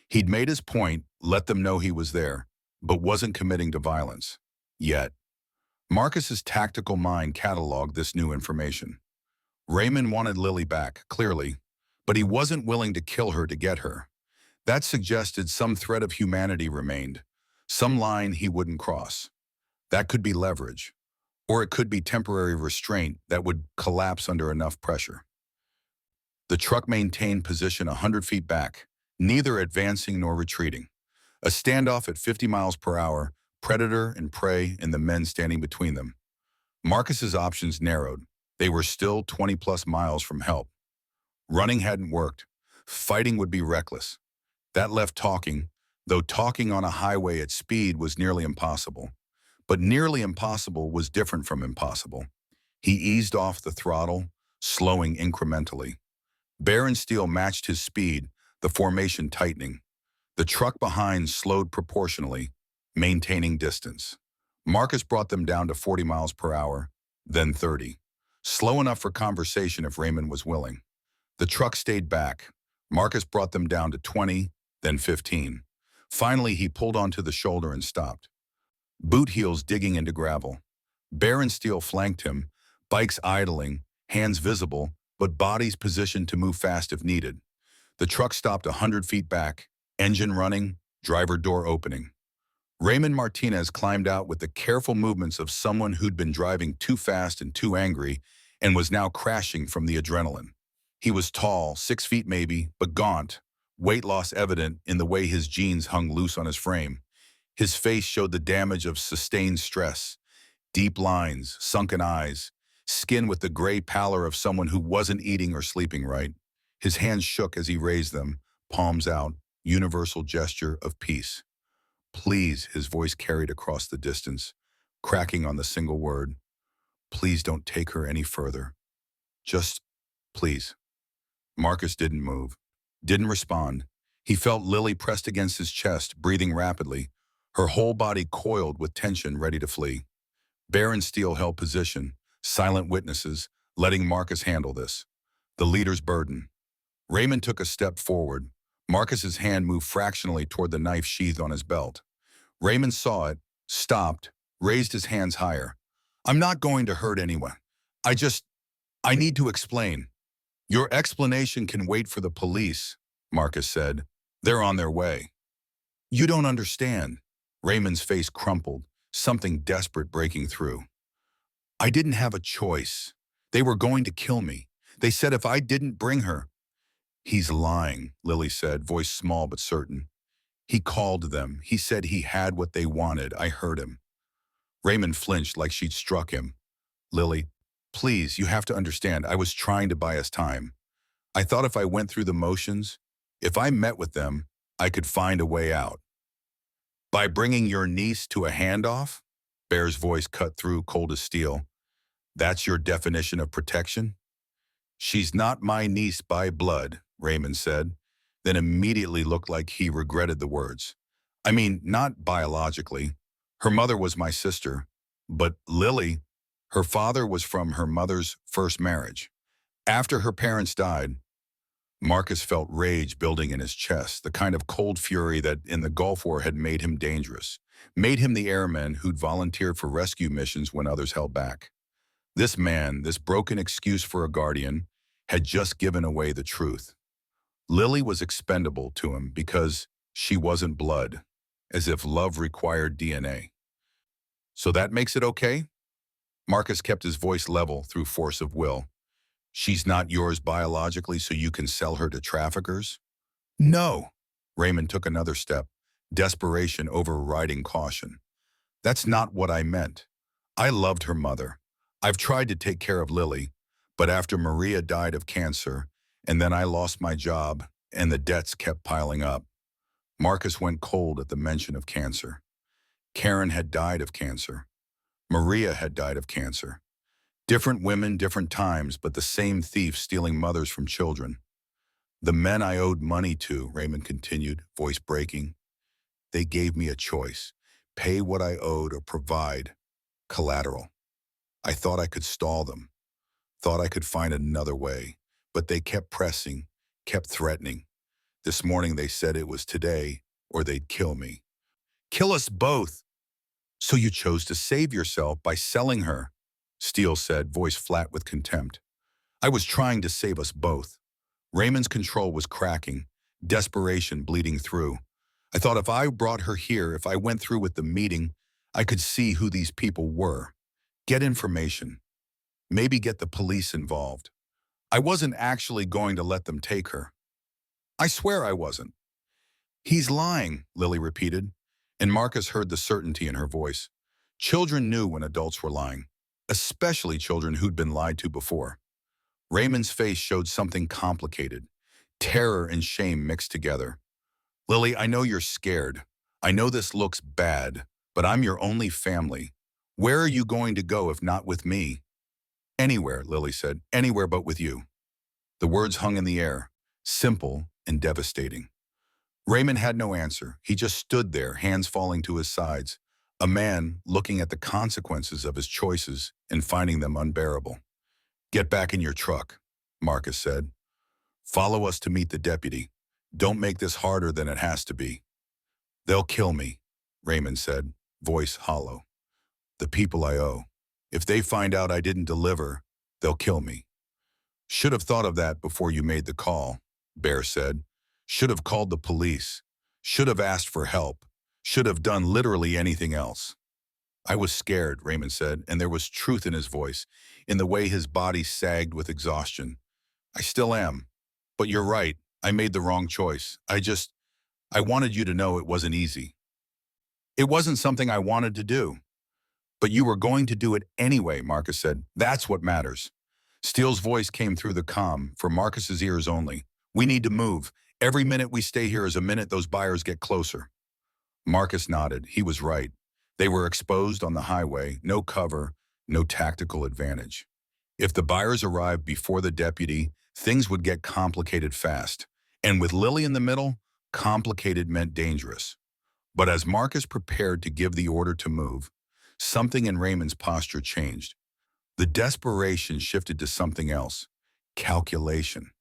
A: He'd made his point, let them know he was there, but wasn't committing to violence. Yet. Marcus's tactical mind cataloged this new information. Raymond wanted Lily back, clearly, but he wasn't willing to kill her to get her. That suggested some thread of humanity remained, some line he wouldn't cross. That could be leverage, or it could be temporary restraint that would collapse under enough pressure. The truck maintained position 100 feet back, neither advancing nor retreating. A standoff at 50 miles per hour, predator and prey and the men standing between them. Marcus's options narrowed. They were still 20-plus miles from help. Running hadn't worked. Fighting would be reckless. That left talking, though talking on a highway at speed was nearly impossible. But nearly impossible was different from impossible. He eased off the throttle, slowing incrementally. Baron Steel matched his speed, the formation tightening. The truck behind slowed proportionally, maintaining distance. Marcus brought them down to 40 miles per hour, then 30. Slow enough for conversation if Raymond was willing. The truck stayed back. Marcus brought them down to 20, then 15. Finally, he pulled onto the shoulder and stopped. Boot heels digging into gravel. Baron Steel flanked him, bikes idling, hands visible, but bodies positioned to move fast if needed. The truck stopped 100 feet back, engine running, driver door opening. Raymond Martinez climbed out with the careful movements of someone who'd been driving too fast and too angry and was now crashing from the adrenaline. He was tall, 6 feet maybe, but gaunt, weight loss evident in the way his jeans hung loose on his frame. His face showed the damage of sustained stress, deep lines, sunken eyes, skin with the gray pallor of someone who wasn't eating or sleeping right. His hands shook as he raised them, palms out, universal gesture of peace. Please, his voice carried across the distance, cracking on the single word. Please don't take her any further. Just, please. Marcus didn't move, didn't respond. He felt Lily pressed against his chest, breathing rapidly, her whole body coiled with tension, ready to flee. Baron Steel held position, silent witnesses, letting Marcus handle this. The leader's burden. Raymond took a step forward. Marcus's hand moved fractionally toward the knife sheathed on his belt. Raymond saw it, stopped, raised his hands higher. I'm not going to hurt anyone. I need to explain. Your explanation can wait for the police, Marcus said. They're on their way. You don't understand. Raymond's face crumpled, something desperate breaking through. I didn't have a choice. They were going to kill me. They said if I didn't bring her. He's lying, Lily said, voice small but certain. He called them. He said he had what they wanted. I heard him. Raymond flinched like she'd struck him. Lily, please, you have to understand, I was trying to buy us time. I thought if I went through the motions, if I met with them, I could find a way out. By bringing your niece to a handoff? Bear's voice cut through, cold as steel. That's your definition of protection? She's not my niece by blood, Raymond said, then immediately looked like he regretted the words. I mean, not biologically. Her mother was my sister, but Lily, her father was from her mother's first marriage. After her parents died, Marcus felt rage building in his chest, the kind of cold fury that in the Gulf War had made him dangerous, made him the airman who'd volunteered for rescue missions when others held back. This man, this broken excuse for a guardian, had just given away the truth. Lily was expendable to him because she wasn't blood, as if love required DNA. So that makes it okay? Marcus kept his voice level through force of will. She's not yours biologically, so you can sell her to traffickers? No. Raymond took another step, desperation overriding caution. That's not what I meant. I loved her mother. I've tried to take care of Lily, but after Maria died of cancer, and then I lost my job, and the debts kept piling up. Marcus went cold at the mention of cancer. Karen had died of cancer. Maria had died of cancer. Different women, different times, but the same thief stealing mothers from children. The men I owed money to, Raymond continued, voice breaking, they gave me a choice. Pay what I owed or provide collateral. I thought I could stall them, thought I could find another way, but they kept pressing, kept threatening. This morning they said it was today or they'd kill me. Kill us both. So you chose to save yourself by selling her, Steele said, voice flat with contempt. I was trying to save us both. Raymond's control was cracking, desperation bleeding through. I thought if I brought her here, if I went through with the meeting, I could see who these people were. Get information. Maybe get the police involved. I wasn't actually going to let them take her. I swear I wasn't. He's lying, Lily repeated, and Marcus heard the certainty in her voice. Children knew when adults were lying, especially children who'd been lied to before. Raymond's face showed something complicated, terror and shame mixed together. Lily, I know you're scared. I know this looks bad, but I'm your only family. Where are you going to go if not with me? Anywhere, Lily said, anywhere but with you. The words hung in the air, simple and devastating. Raymond had no answer. He just stood there, hands falling to his sides, a man looking at the consequences of his choices and finding them unbearable. Get back in your truck, Marcus said. Follow us to meet the deputy. Don't make this harder than it has to be. They'll kill me, Raymond said, voice hollow. The people I owe. If they find out I didn't deliver, they'll kill me. Should have thought of that before you made the call, Bear said. Should have called the police. Should have asked for help. Should have done literally anything else. I was scared, Raymond said, and there was truth in his voice, in the way his body sagged with exhaustion. I still am. But you're right, I made the wrong choice. I wanted you to know it wasn't easy. It wasn't something I wanted to do. But you were going to do it anyway, Marcus said. That's what matters. Steele's voice came through the comm, for Marcus's ears only. We need to move. Every minute we stay here is a minute those buyers get closer. Marcus nodded. He was right. They were exposed on the highway, no cover, no tactical advantage. If the buyers arrived before the deputy, things would get complicated fast. And with Lily in the middle, complicated meant dangerous. But as Marcus prepared to give the order to move, something in Raymond's posture changed. The desperation shifted to something else, calculation.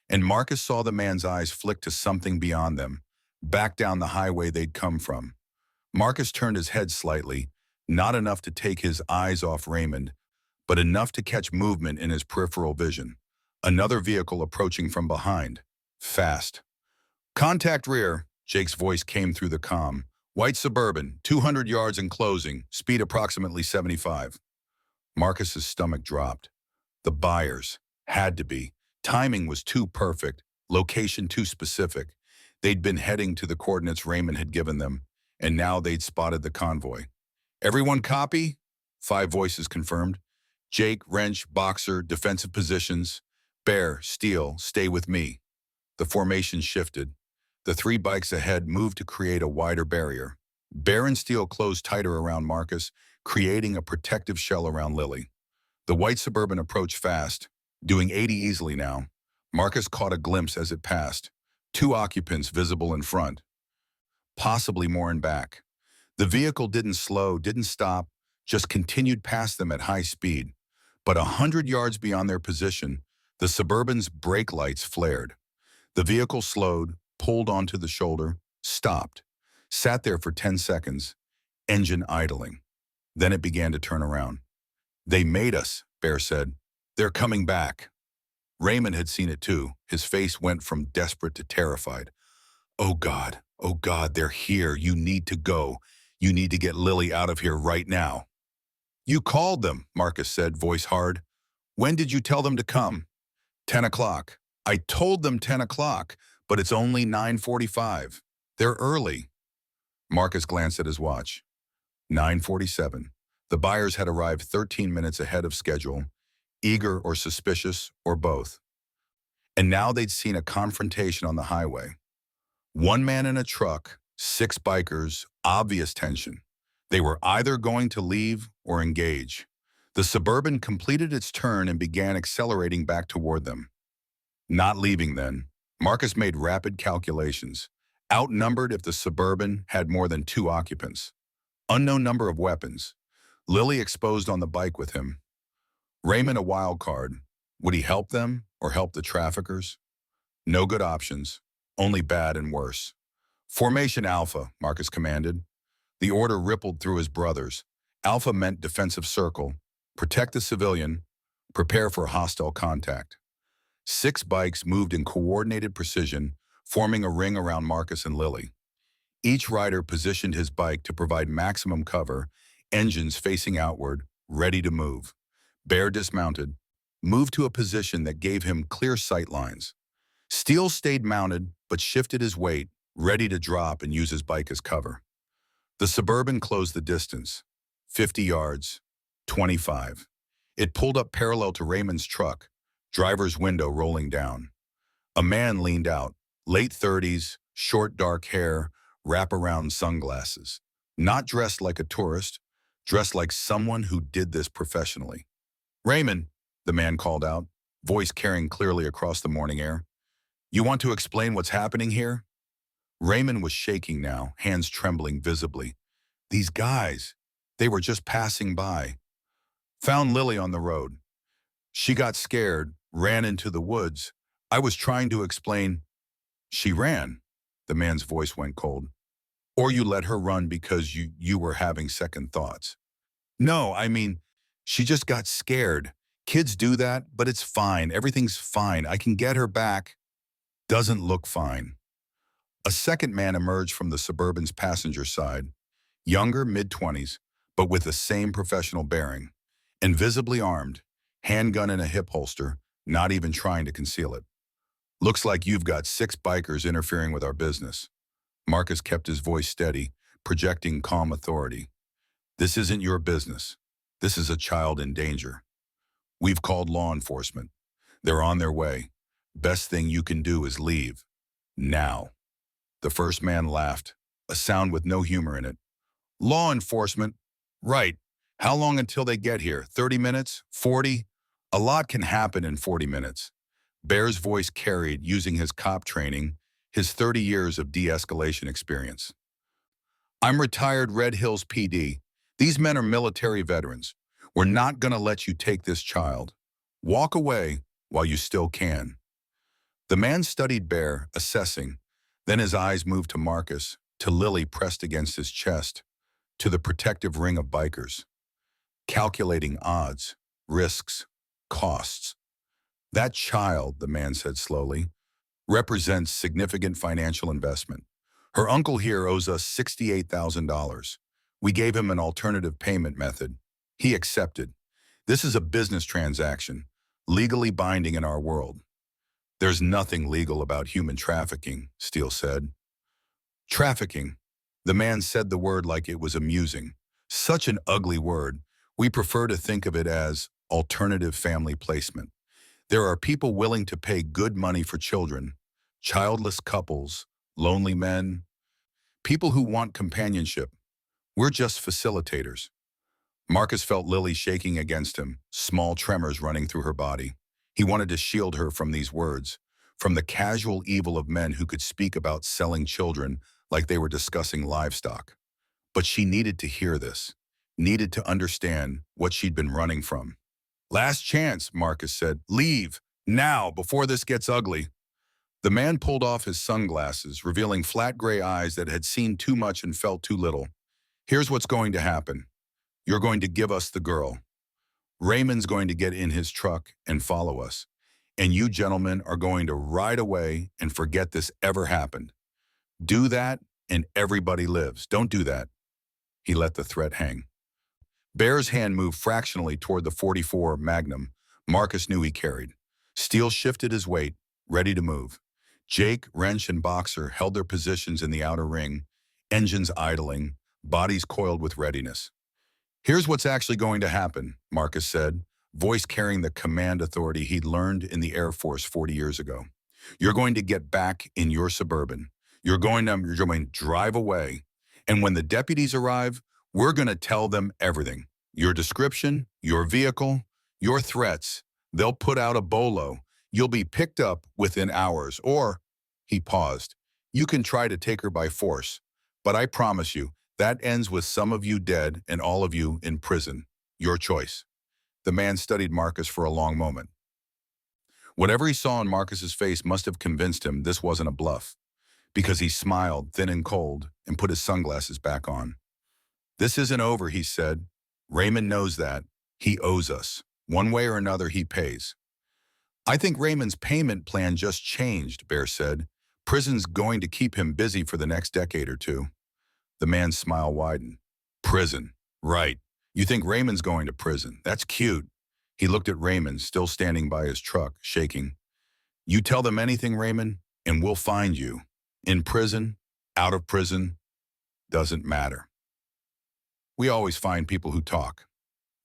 A: And Marcus saw the man's eyes flick to something beyond them, back down the highway they'd come from. Marcus turned his head slightly, not enough to take his eyes off Raymond, but enough to catch movement in his peripheral vision. Another vehicle approaching from behind, fast. Contact rear, Jake's voice came through the comm. White Suburban, 200 yards and closing, speed approximately 75. Marcus's stomach dropped. The buyers had to be. Timing was too perfect, location too specific. They'd been heading to the coordinates Raymond had given them, and now they'd spotted the convoy. Everyone copy? 5 voices confirmed. Jake, wrench, boxer, defensive positions. Bear, Steele, stay with me. The formation shifted. The 3 bikes ahead moved to create a wider barrier. Bear and Steele closed tighter around Marcus, creating a protective shell around Lily. The white Suburban approached fast, doing 80 easily now. Marcus caught a glimpse as it passed. 2 occupants visible in front, possibly more in back. The vehicle didn't slow, didn't stop, just continued past them at high speed. But 100 yards beyond their position, the Suburban's brake lights flared. The vehicle slowed, pulled onto the shoulder, stopped, sat there for 10 seconds, engine idling. Then it began to turn around. They made us, Bear said. They're coming back. Raymond had seen it too. His face went from desperate to terrified. Oh God, they're here. You need to go. You need to get Lily out of here right now. You called them, Marcus said, voice hard. When did you tell them to come? 10 o'clock. I told them 10 o'clock, but it's only 9:45. They're early. Marcus glanced at his watch. 9:47. The buyers had arrived 13 minutes ahead of schedule, eager or suspicious or both. And now they'd seen a confrontation on the highway. One man in a truck, 6 bikers, obvious tension. They were either going to leave or engage. The Suburban completed its turn and began accelerating back toward them. Not leaving then, Marcus made rapid calculations. Outnumbered if the Suburban had more than 2 occupants. Unknown number of weapons. Lily exposed on the bike with him. Raymond a wild card. Would he help them or help the traffickers? No good options, only bad and worse. Formation Alpha, Marcus commanded. The order rippled through his brothers. Alpha meant defensive circle, protect the civilian, prepare for hostile contact. 6 bikes moved in coordinated precision, forming a ring around Marcus and Lily. Each rider positioned his bike to provide maximum cover, engines facing outward, ready to move. Bear dismounted, moved to a position that gave him clear sight lines. Steele stayed mounted, but shifted his weight, ready to drop and use his bike as cover. The Suburban closed the distance. 50 yards, 25. It pulled up parallel to Raymond's truck, driver's window rolling down. A man leaned out, late 30s, short dark hair, wraparound sunglasses. Not dressed like a tourist, dressed like someone who did this professionally. Raymond, the man called out, voice carrying clearly across the morning air. You want to explain what's happening here? Raymond was shaking now, hands trembling visibly. These guys, they were just passing by. Found Lily on the road. She got scared, ran into the woods. I was trying to explain. She ran. The man's voice went cold. Or you let her run because you were having second thoughts. No, I mean, she just got scared. Kids do that, but it's fine. Everything's fine. I can get her back. Doesn't look fine. A second man emerged from the Suburban's passenger side. Younger, mid-20s, but with the same professional bearing. Invisibly armed, handgun in a hip holster, not even trying to conceal it. Looks like you've got 6 bikers interfering with our business. Marcus kept his voice steady, projecting calm authority. This isn't your business. This is a child in danger. We've called law enforcement. They're on their way. Best thing you can do is leave. Now. The first man laughed, a sound with no humor in it. Law enforcement? Right. How long until they get here? 30 minutes? 40? A lot can happen in 40 minutes. Bear's voice carried, using his cop training, his 30 years of de-escalation experience. I'm retired Red Hills PD. These men are military veterans. We're not going to let you take this child. Walk away while you still can. The man studied Bear, assessing. Then his eyes moved to Marcus, to Lily pressed against his chest, to the protective ring of bikers. Calculating odds, risks, costs. That child, the man said slowly, represents significant financial investment. Her uncle here owes us $68,000. We gave him an alternative payment method. He accepted. This is a business transaction, legally binding in our world. There's nothing legal about human trafficking, Steele said. Trafficking. The man said the word like it was amusing. Such an ugly word. We prefer to think of it as alternative family placement. There are people willing to pay good money for children, childless couples, lonely men, people who want companionship. We're just facilitators. Marcus felt Lily shaking against him, small tremors running through her body. He wanted to shield her from these words, from the casual evil of men who could speak about selling children like they were discussing livestock. But she needed to hear this, needed to understand what she'd been running from. Last chance, Marcus said. Leave, now, before this gets ugly. The man pulled off his sunglasses, revealing flat gray eyes that had seen too much and felt too little. Here's what's going to happen. You're going to give us the girl. Raymond's going to get in his truck and follow us. And you gentlemen are going to ride away and forget this ever happened. Do that and everybody lives. Don't do that. He let the threat hang. Bear's hand moved fractionally toward the .44 Magnum Marcus knew he carried. Steele shifted his weight, ready to move. Jake, Wrench, and Boxer held their positions in the outer ring, engines idling, bodies coiled with readiness. Here's what's actually going to happen, Marcus said, voice carrying the command authority he'd learned in the Air Force 40 years ago. You're going to get back in your Suburban. You're going to drive away. And when the deputies arrive, we're going to tell them everything. Your description, your vehicle, your threats. They'll put out a bolo. You'll be picked up within hours. Or, he paused, you can try to take her by force. But I promise you, that ends with some of you dead and all of you in prison. Your choice. The man studied Marcus for a long moment. Whatever he saw on Marcus's face must have convinced him this wasn't a bluff, because he smiled, thin and cold, and put his sunglasses back on. This isn't over, he said. Raymond knows that. He owes us. One way or another, he pays. I think Raymond's payment plan just changed, Bear said. Prison's going to keep him busy for the next decade or two. The man's smile widened. Prison. Right. You think Raymond's going to prison. That's cute. He looked at Raymond, still standing by his truck, shaking. You tell them anything, Raymond, and we'll find you. In prison, out of prison, doesn't matter. We always find people who talk.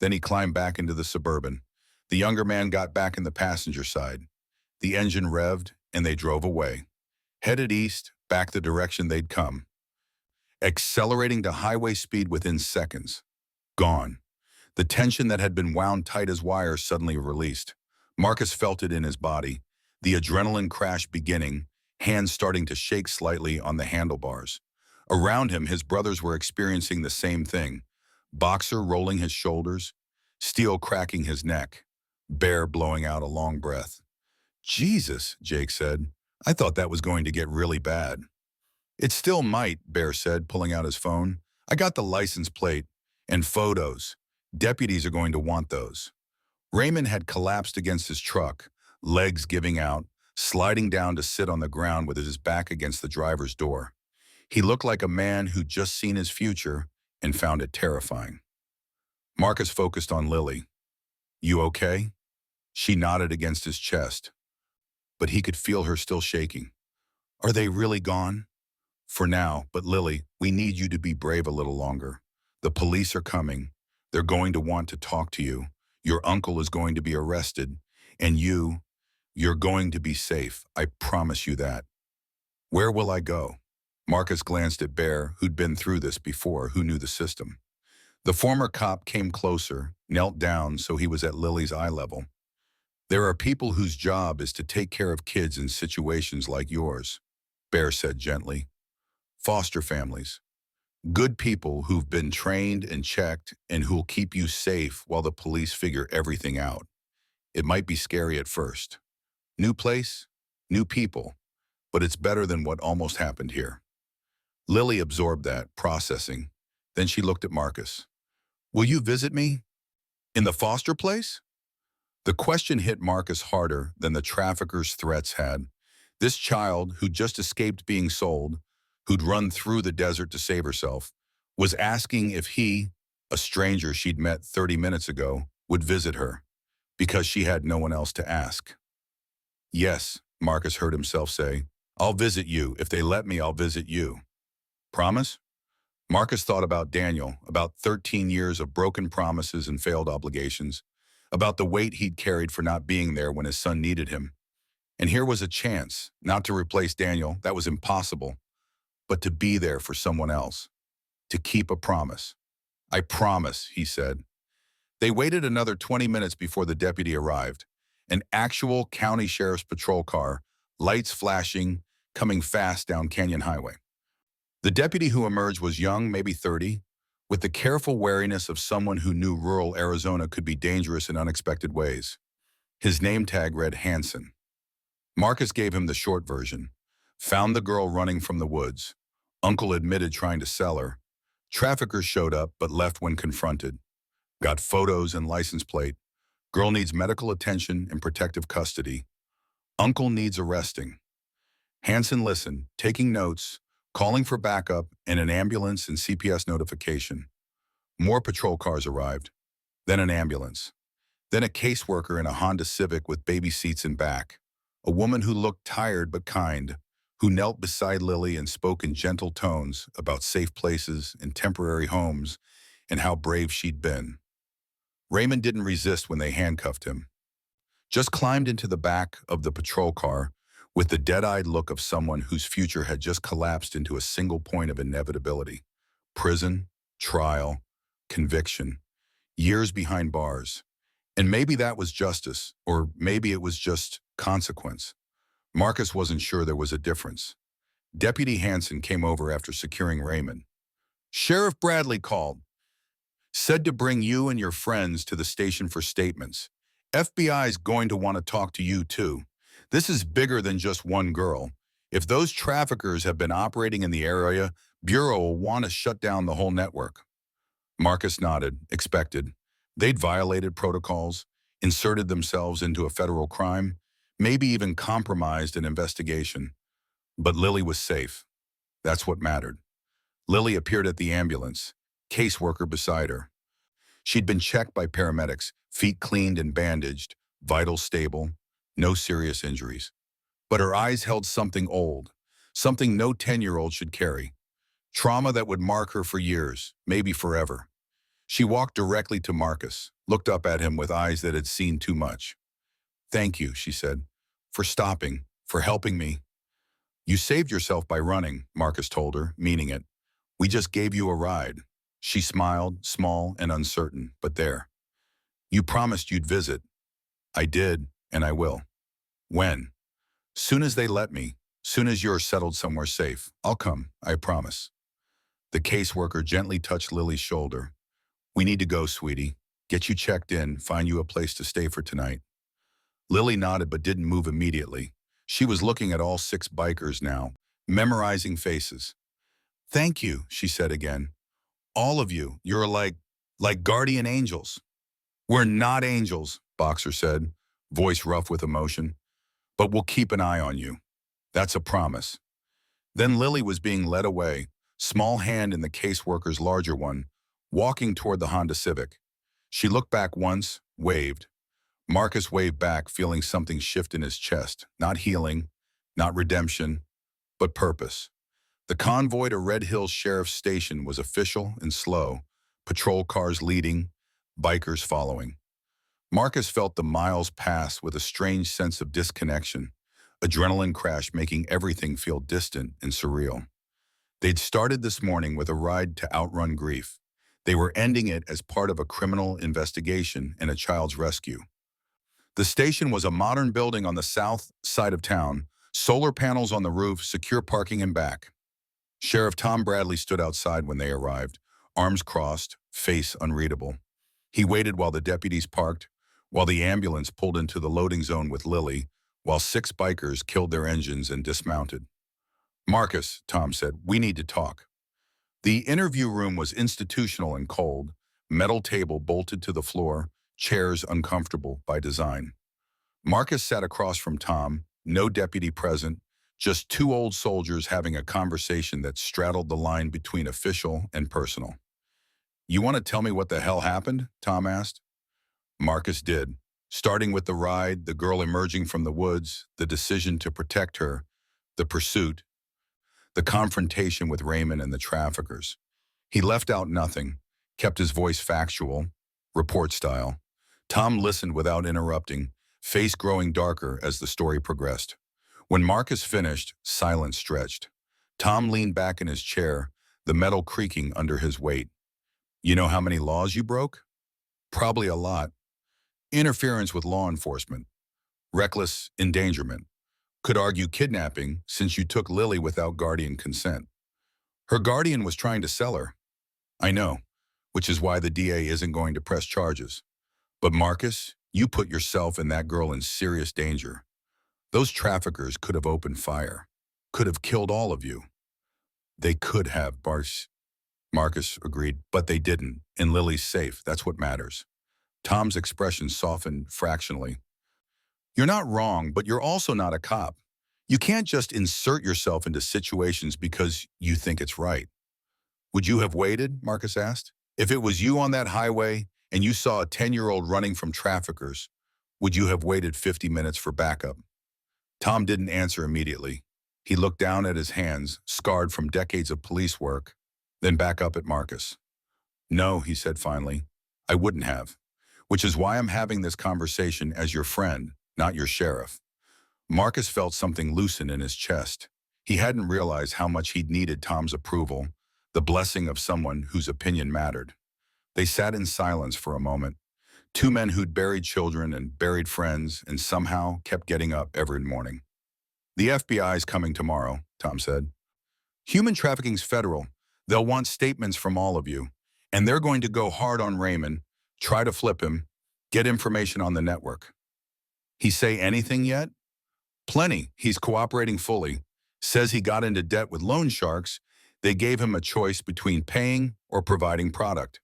A: Then he climbed back into the Suburban. The younger man got back in the passenger side. The engine revved, and they drove away. Headed east, back the direction they'd come. Accelerating to highway speed within seconds. Gone. The tension that had been wound tight as wires suddenly released. Marcus felt it in his body, the adrenaline crash beginning, hands starting to shake slightly on the handlebars. Around him, his brothers were experiencing the same thing. Boxer rolling his shoulders, Steele cracking his neck, Bear blowing out a long breath. Jesus, Jake said. I thought that was going to get really bad. It still might, Bear said, pulling out his phone. I got the license plate and photos. Deputies are going to want those. Raymond had collapsed against his truck, legs giving out, sliding down to sit on the ground with his back against the driver's door. He looked like a man who'd just seen his future and found it terrifying. Marcus focused on Lily. You okay? She nodded against his chest, but he could feel her still shaking. Are they really gone? For now, but Lily, we need you to be brave a little longer. The police are coming. They're going to want to talk to you. Your uncle is going to be arrested, and you're going to be safe. I promise you that. Where will I go? Marcus glanced at Bear, who'd been through this before, who knew the system. The former cop came closer, knelt down so he was at Lily's eye level. There are people whose job is to take care of kids in situations like yours, Bear said gently. Foster families. Good people who've been trained and checked and who'll keep you safe while the police figure everything out. It might be scary at first. New place, new people, but it's better than what almost happened here. Lily absorbed that, processing. Then she looked at Marcus. Will you visit me? In the foster place? The question hit Marcus harder than the trafficker's threats had. This child, who'd just escaped being sold, who'd run through the desert to save herself, was asking if he, a stranger she'd met 30 minutes ago, would visit her, because she had no one else to ask. Yes, Marcus heard himself say, I'll visit you. If they let me, I'll visit you. Promise? Marcus thought about Daniel, about 13 years of broken promises and failed obligations, about the weight he'd carried for not being there when his son needed him. And here was a chance, not to replace Daniel, that was impossible, but to be there for someone else, to keep a promise. I promise, he said. They waited another 20 minutes before the deputy arrived, an actual county sheriff's patrol car, lights flashing, coming fast down Canyon Highway. The deputy who emerged was young, maybe 30, with the careful wariness of someone who knew rural Arizona could be dangerous in unexpected ways. His name tag read Hanson. Marcus gave him the short version. Found the girl running from the woods. Uncle admitted trying to sell her. Traffickers showed up but left when confronted. Got photos and license plate. Girl needs medical attention and protective custody. Uncle needs arresting. Hansen listened, taking notes, calling for backup and an ambulance and CPS notification. More patrol cars arrived, then an ambulance, then a caseworker in a Honda Civic with baby seats in back. A woman who looked tired but kind, who knelt beside Lily and spoke in gentle tones about safe places and temporary homes and how brave she'd been. Raymond didn't resist when they handcuffed him, just climbed into the back of the patrol car with the dead-eyed look of someone whose future had just collapsed into a single point of inevitability. Prison, trial, conviction, years behind bars. And maybe that was justice, or maybe it was just consequence. Marcus wasn't sure there was a difference. Deputy Hansen came over after securing Raymond. Sheriff Bradley called. Said to bring you and your friends to the station for statements. FBI's going to want to talk to you too. This is bigger than just one girl. If those traffickers have been operating in the area, Bureau will want to shut down the whole network. Marcus nodded, expected. They'd violated protocols, inserted themselves into a federal crime, maybe even compromised an investigation. But Lily was safe. That's what mattered. Lily appeared at the ambulance, caseworker beside her. She'd been checked by paramedics, feet cleaned and bandaged, vitals stable, no serious injuries. But her eyes held something old, something no 10-year-old should carry. Trauma that would mark her for years, maybe forever. She walked directly to Marcus, looked up at him with eyes that had seen too much. Thank you, she said, for stopping, for helping me. You saved yourself by running, Marcus told her, meaning it. We just gave you a ride. She smiled, small and uncertain, but there. You promised you'd visit. I did, and I will. When? Soon as they let me, soon as you're settled somewhere safe. I'll come, I promise. The caseworker gently touched Lily's shoulder. We need to go, sweetie. Get you checked in, find you a place to stay for tonight. Lily nodded but didn't move immediately. She was looking at all 6 bikers now, memorizing faces. Thank you, she said again. All of you, you're like guardian angels. We're not angels, Boxer said, voice rough with emotion. But we'll keep an eye on you. That's a promise. Then Lily was being led away, small hand in the caseworker's larger one, walking toward the Honda Civic. She looked back once, waved. Marcus waved back, feeling something shift in his chest. Not healing, not redemption, but purpose. The convoy to Red Hills Sheriff's Station was official and slow, patrol cars leading, bikers following. Marcus felt the miles pass with a strange sense of disconnection, adrenaline crash making everything feel distant and surreal. They'd started this morning with a ride to outrun grief. They were ending it as part of a criminal investigation and a child's rescue. The station was a modern building on the south side of town, solar panels on the roof, secure parking in back. Sheriff Tom Bradley stood outside when they arrived, arms crossed, face unreadable. He waited while the deputies parked, while the ambulance pulled into the loading zone with Lily, while 6 bikers killed their engines and dismounted. Marcus, Tom said, we need to talk. The interview room was institutional and cold, metal table bolted to the floor, chairs uncomfortable by design. Marcus sat across from Tom, no deputy present, just 2 old soldiers having a conversation that straddled the line between official and personal. You want to tell me what the hell happened? Tom asked. Marcus did, starting with the ride, the girl emerging from the woods, the decision to protect her, the pursuit, the confrontation with Raymond and the traffickers. He left out nothing, kept his voice factual, report style. Tom listened without interrupting, face growing darker as the story progressed. When Marcus finished, silence stretched. Tom leaned back in his chair, the metal creaking under his weight. You know how many laws you broke? Probably a lot. Interference with law enforcement. Reckless endangerment. Could argue kidnapping since you took Lily without guardian consent. Her guardian was trying to sell her. I know, which is why the DA isn't going to press charges. But Marcus, you put yourself and that girl in serious danger. Those traffickers could have opened fire, could have killed all of you. They could have, Marcus agreed, but they didn't, and Lily's safe, that's what matters. Tom's expression softened fractionally. You're not wrong, but you're also not a cop. You can't just insert yourself into situations because you think it's right. Would you have waited? Marcus asked. If it was you on that highway and you saw a 10-year-old running from traffickers, would you have waited 50 minutes for backup? Tom didn't answer immediately. He looked down at his hands, scarred from decades of police work, then back up at Marcus. No, he said finally, I wouldn't have, which is why I'm having this conversation as your friend, not your sheriff. Marcus felt something loosen in his chest. He hadn't realized how much he'd needed Tom's approval, the blessing of someone whose opinion mattered. They sat in silence for a moment. Two men who'd buried children and buried friends and somehow kept getting up every morning. The FBI's coming tomorrow, Tom said. Human trafficking's federal. They'll want statements from all of you. And they're going to go hard on Raymond, try to flip him, get information on the network. He say anything yet? Plenty. He's cooperating fully. Says he got into debt with loan sharks. They gave him a choice between paying or providing product.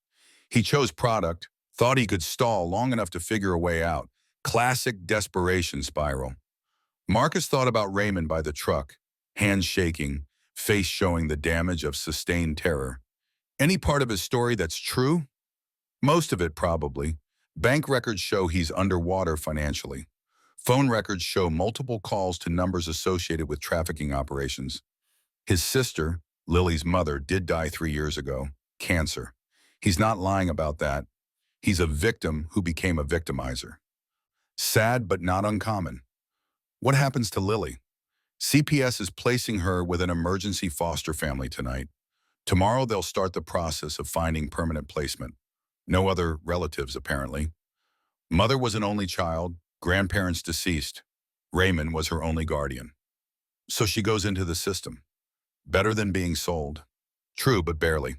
A: He chose product, thought he could stall long enough to figure a way out. Classic desperation spiral. Marcus thought about Raymond by the truck, hands shaking, face showing the damage of sustained terror. Any part of his story that's true? Most of it, probably. Bank records show he's underwater financially. Phone records show multiple calls to numbers associated with trafficking operations. His sister, Lily's mother, did die 3 years ago. Cancer. He's not lying about that. He's a victim who became a victimizer. Sad but not uncommon. What happens to Lily? CPS is placing her with an emergency foster family tonight. Tomorrow they'll start the process of finding permanent placement. No other relatives, apparently. Mother was an only child, grandparents deceased. Raymond was her only guardian. So she goes into the system. Better than being sold. True, but barely.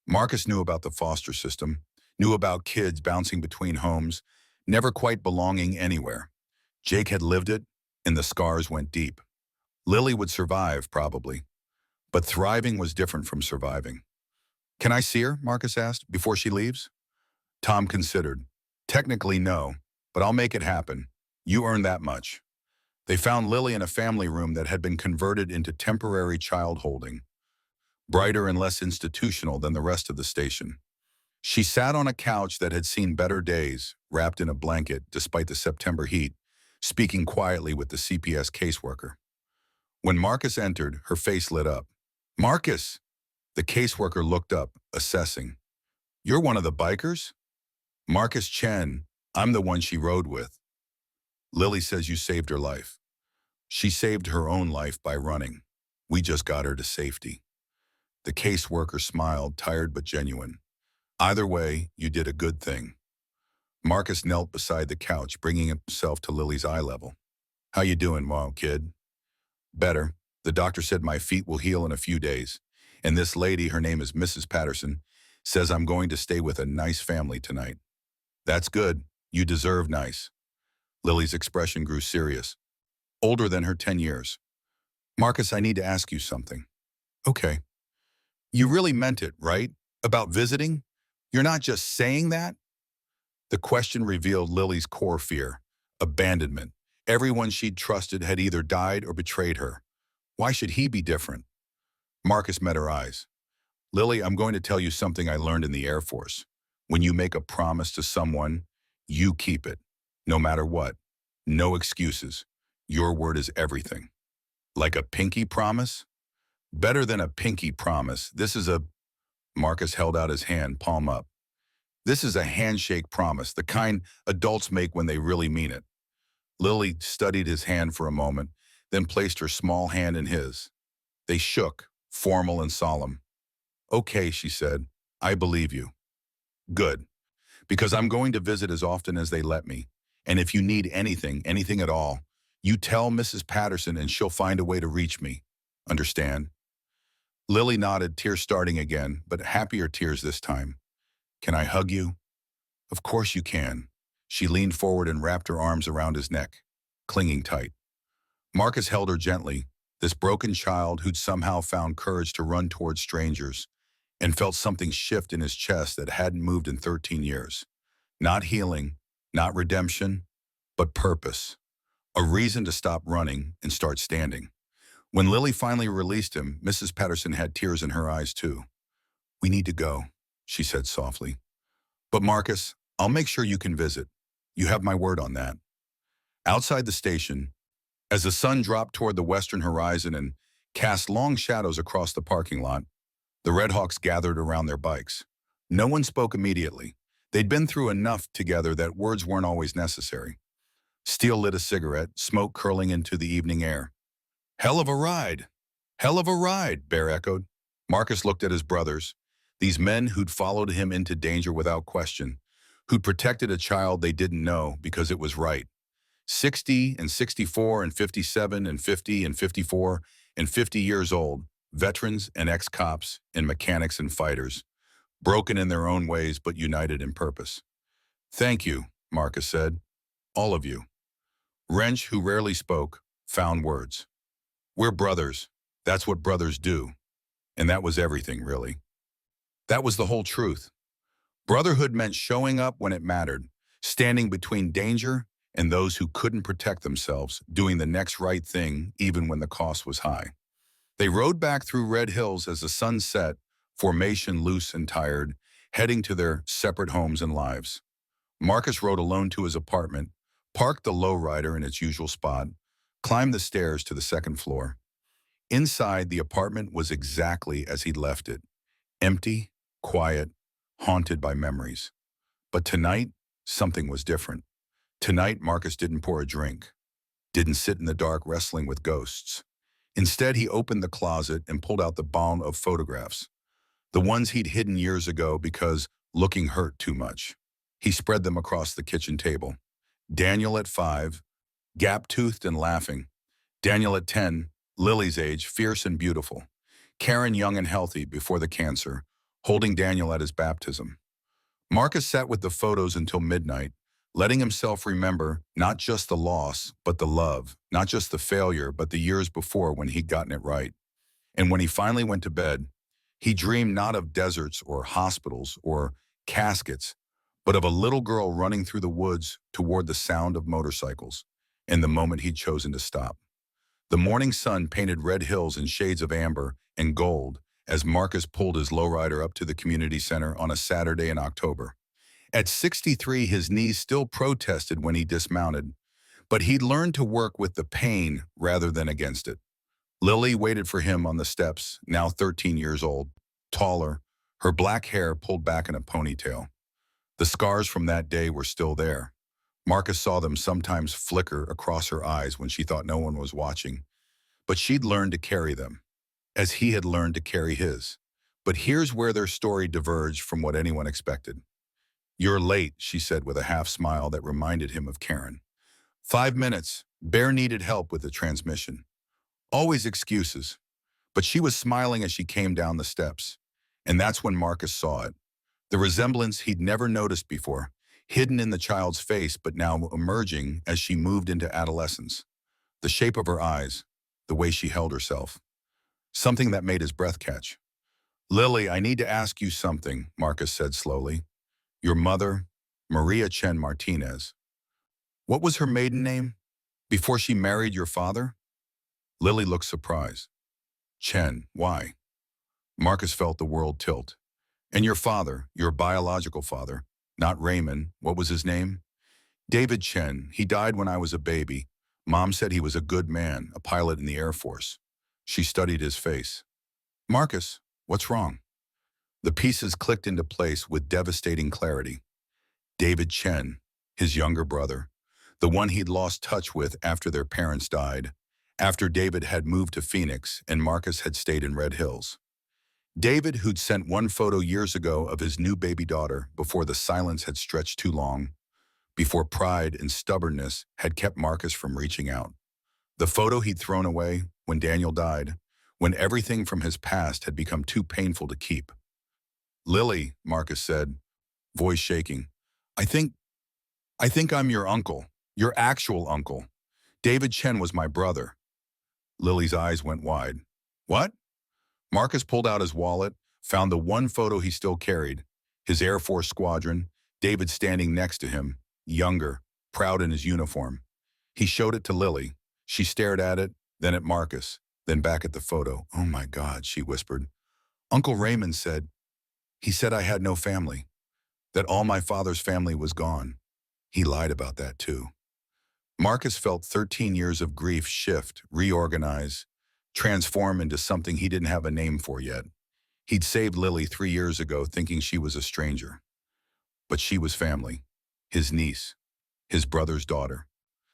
A: Marcus knew about the foster system, knew about kids bouncing between homes, never quite belonging anywhere. Jake had lived it, and the scars went deep. Lily would survive, probably. But thriving was different from surviving. Can I see her? Marcus asked, before she leaves. Tom considered. Technically, no, but I'll make it happen. You earn that much. They found Lily in a family room that had been converted into temporary child holding, brighter and less institutional than the rest of the station. She sat on a couch that had seen better days, wrapped in a blanket despite the September heat, speaking quietly with the CPS caseworker. When Marcus entered, her face lit up. Marcus! The caseworker looked up, assessing. You're one of the bikers? Marcus Chen, I'm the one she rode with. Lily says you saved her life. She saved her own life by running. We just got her to safety. The caseworker smiled, tired but genuine. Either way, you did a good thing. Marcus knelt beside the couch, bringing himself to Lily's eye level. How you doing, kid? Better. The doctor said my feet will heal in a few days. And this lady, her name is Mrs. Patterson, says I'm going to stay with a nice family tonight. That's good. You deserve nice. Lily's expression grew serious. Older than her 10 years. Marcus, I need to ask you something. Okay. You really meant it, right? About visiting? You're not just saying that? The question revealed Lily's core fear. Abandonment. Everyone she'd trusted had either died or betrayed her. Why should he be different? Marcus met her eyes. Lily, I'm going to tell you something I learned in the Air Force. When you make a promise to someone, you keep it, no matter what. No excuses. Your word is everything. Like a pinky promise? Better than a pinky promise. This is a... Marcus held out his hand, palm up. This is a handshake promise, the kind adults make when they really mean it. Lily studied his hand for a moment, then placed her small hand in his. They shook, formal and solemn. Okay, she said, I believe you. Good, because I'm going to visit as often as they let me. And if you need anything, anything at all, you tell Mrs. Patterson and she'll find a way to reach me. Understand? Lily nodded, tears starting again, but happier tears this time. Can I hug you? Of course you can. She leaned forward and wrapped her arms around his neck, clinging tight. Marcus held her gently, this broken child who'd somehow found courage to run towards strangers, and felt something shift in his chest that hadn't moved in 13 years. Not healing, not redemption, but purpose. A reason to stop running and start standing. When Lily finally released him, Mrs. Patterson had tears in her eyes too. "We need to go," she said softly. "But Marcus, I'll make sure you can visit. You have my word on that." Outside the station, as the sun dropped toward the western horizon and cast long shadows across the parking lot, the Redhawks gathered around their bikes. No one spoke immediately. They'd been through enough together that words weren't always necessary. Steele lit a cigarette, smoke curling into the evening air. "Hell of a ride! Hell of a ride," Bear echoed. Marcus looked at his brothers, these men who'd followed him into danger without question, who'd protected a child they didn't know because it was right. 60 and 64 and 57 and 50 and 54 and 50 years old, veterans and ex-cops and mechanics and fighters, broken in their own ways but united in purpose. "Thank you," Marcus said. "All of you." Wrench, who rarely spoke, found words. "We're brothers. That's what brothers do." And that was everything, really. That was the whole truth. Brotherhood meant showing up when it mattered, standing between danger and those who couldn't protect themselves, doing the next right thing even when the cost was high. They rode back through Red Hills as the sun set, formation loose and tired, heading to their separate homes and lives. Marcus rode alone to his apartment, parked the lowrider in its usual spot, climbed the stairs to the second floor. Inside, the apartment was exactly as he'd left it, empty, quiet, haunted by memories. But tonight, something was different. Tonight, Marcus didn't pour a drink, didn't sit in the dark wrestling with ghosts. Instead, he opened the closet and pulled out the ball of photographs, the ones he'd hidden years ago because looking hurt too much. He spread them across the kitchen table. Daniel at 5, gap-toothed and laughing. Daniel at 10, Lily's age, fierce and beautiful. Karen young and healthy before the cancer, holding Daniel at his baptism. Marcus sat with the photos until midnight, letting himself remember not just the loss, but the love, not just the failure, but the years before when he'd gotten it right. And when he finally went to bed, he dreamed not of deserts or hospitals or caskets, but of a little girl running through the woods toward the sound of motorcycles, and the moment he'd chosen to stop. The morning sun painted Red Hills in shades of amber and gold as Marcus pulled his lowrider up to the community center on a Saturday in October. At 63, his knees still protested when he dismounted, but he'd learned to work with the pain rather than against it. Lily waited for him on the steps, now 13 years old, taller, her black hair pulled back in a ponytail. The scars from that day were still there. Marcus saw them sometimes flicker across her eyes when she thought no one was watching, but she'd learned to carry them, as he had learned to carry his. But here's where their story diverged from what anyone expected. "You're late," she said with a half smile that reminded him of Karen. 5 minutes. Bear needed help with the transmission. Always excuses. But she was smiling as she came down the steps. And that's when Marcus saw it. The resemblance he'd never noticed before, hidden in the child's face but now emerging as she moved into adolescence. The shape of her eyes, the way she held herself. Something that made his breath catch. "Lily, I need to ask you something," Marcus said slowly. "Your mother, Maria Chen Martinez. What was her maiden name? Before she married your father?" Lily looked surprised. "Chen, why?" Marcus felt the world tilt. "And your father, your biological father, not Raymond, what was his name?" "David Chen. He died when I was a baby. Mom said he was a good man, a pilot in the Air Force." She studied his face. "Marcus, what's wrong?" The pieces clicked into place with devastating clarity. David Chen, his younger brother, the one he'd lost touch with after their parents died, after David had moved to Phoenix and Marcus had stayed in Red Hills. David, who'd sent one photo years ago of his new baby daughter before the silence had stretched too long, before pride and stubbornness had kept Marcus from reaching out. The photo he'd thrown away when Daniel died, when everything from his past had become too painful to keep. "Lily," Marcus said, voice shaking, I think I'm your uncle, your actual uncle. David Chen was my brother." Lily's eyes went wide. "What?" Marcus pulled out his wallet, found the one photo he still carried, his Air Force squadron, David standing next to him, younger, proud in his uniform. He showed it to Lily. She stared at it, then at Marcus, then back at the photo. "Oh my God," she whispered. "Uncle Raymond said, he said I had no family, that all my father's family was gone. He lied about that too." Marcus felt 13 years of grief shift, reorganize, transform into something he didn't have a name for yet. He'd saved Lily 3 years ago thinking she was a stranger. But she was family, his niece, his brother's daughter.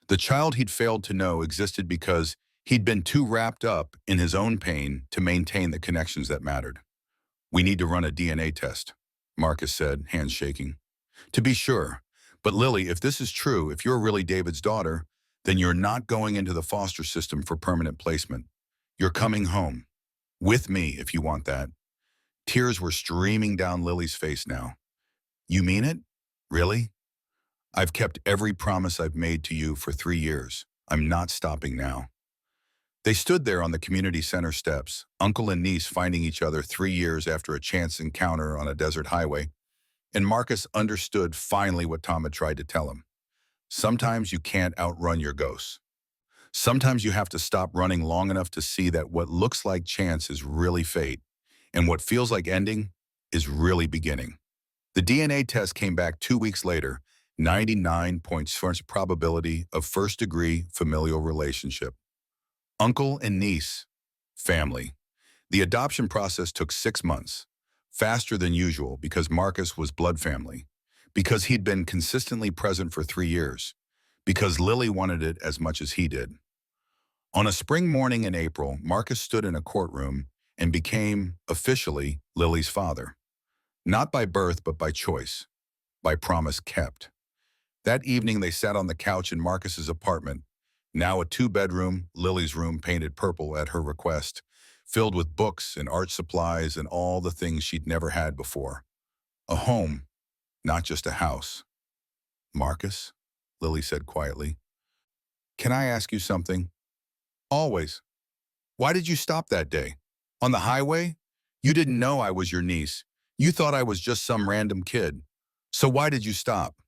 A: The child he'd failed to know existed because he'd been too wrapped up in his own pain to maintain the connections that mattered. "We need to run a DNA test," Marcus said, hands shaking. "To be sure. But Lily, if this is true, if you're really David's daughter, then you're not going into the foster system for permanent placement. You're coming home. With me, if you want that." Tears were streaming down Lily's face now. "You mean it? Really? I've kept every promise I've made to you for 3 years. I'm not stopping now." They stood there on the community center steps, uncle and niece finding each other 3 years after a chance encounter on a desert highway. And Marcus understood finally what Tom had tried to tell him. Sometimes you can't outrun your ghosts. Sometimes you have to stop running long enough to see that what looks like chance is really fate, and what feels like ending is really beginning. The DNA test came back 2 weeks later, 99% probability of first-degree familial relationship. Uncle and niece, family. The adoption process took 6 months, faster than usual because Marcus was blood family, because he'd been consistently present for 3 years, because Lily wanted it as much as he did. On a spring morning in April, Marcus stood in a courtroom and became, officially, Lily's father. Not by birth, but by choice, by promise kept. That evening they sat on the couch in Marcus's apartment, now a 2-bedroom, Lily's room painted purple at her request, filled with books and art supplies and all the things she'd never had before. A home, not just a house. "Marcus," Lily said quietly, "can I ask you something?" "Always." "Why did you stop that day? On the highway? You didn't know I was your niece. You thought I was just some random kid. So why did you stop?"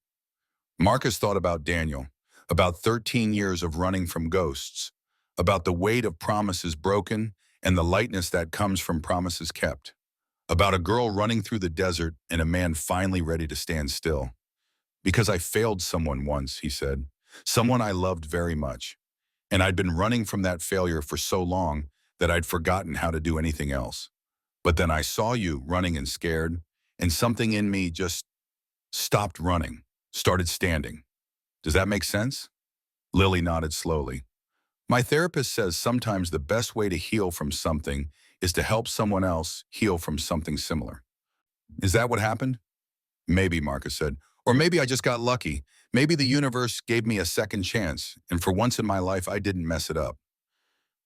A: Marcus thought about Daniel, about 13 years of running from ghosts, about the weight of promises broken and the lightness that comes from promises kept, about a girl running through the desert and a man finally ready to stand still. "Because I failed someone once," he said, "someone I loved very much. And I'd been running from that failure for so long that I'd forgotten how to do anything else. But then I saw you running and scared, and something in me just stopped running, started standing. Does that make sense?" Lily nodded slowly. "My therapist says sometimes the best way to heal from something is to help someone else heal from something similar." "Is that what happened?" "Maybe," Marcus said. "Or maybe I just got lucky. Maybe the universe gave me a second chance, and for once in my life I didn't mess it up."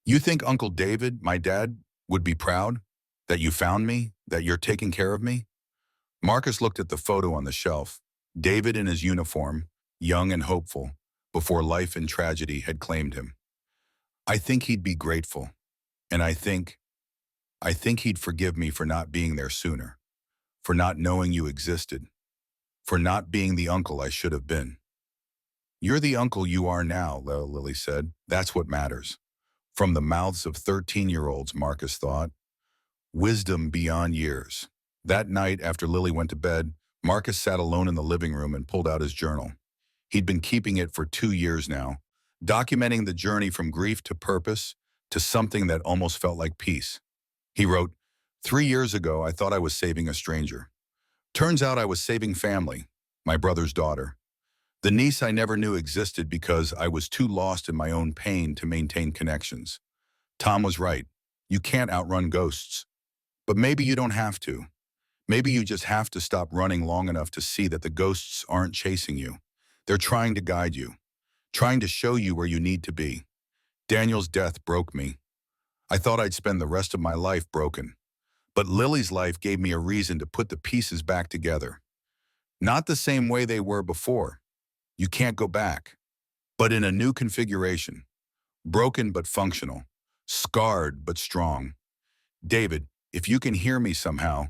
A: "You think Uncle David, my dad, would be proud? That you found me? That you're taking care of me?" Marcus looked at the photo on the shelf. David in his uniform, young and hopeful, before life and tragedy had claimed him. "I think he'd be grateful. And I think he'd forgive me for not being there sooner, for not knowing you existed, for not being the uncle I should have been." "You're the uncle you are now," Lily said. "That's what matters." From the mouths of 13-year-olds, Marcus thought. Wisdom beyond years. That night, after Lily went to bed, Marcus sat alone in the living room and pulled out his journal. He'd been keeping it for 2 years now, documenting the journey from grief to purpose to something that almost felt like peace. He wrote, 3 years ago, I thought I was saving a stranger. Turns out I was saving family, my brother's daughter. The niece I never knew existed because I was too lost in my own pain to maintain connections. Tom was right. You can't outrun ghosts. But maybe you don't have to. Maybe you just have to stop running long enough to see that the ghosts aren't chasing you. They're trying to guide you, trying to show you where you need to be. Daniel's death broke me. I thought I'd spend the rest of my life broken. But Lily's life gave me a reason to put the pieces back together. Not the same way they were before. You can't go back. But in a new configuration. Broken but functional. Scarred but strong. David, if you can hear me somehow,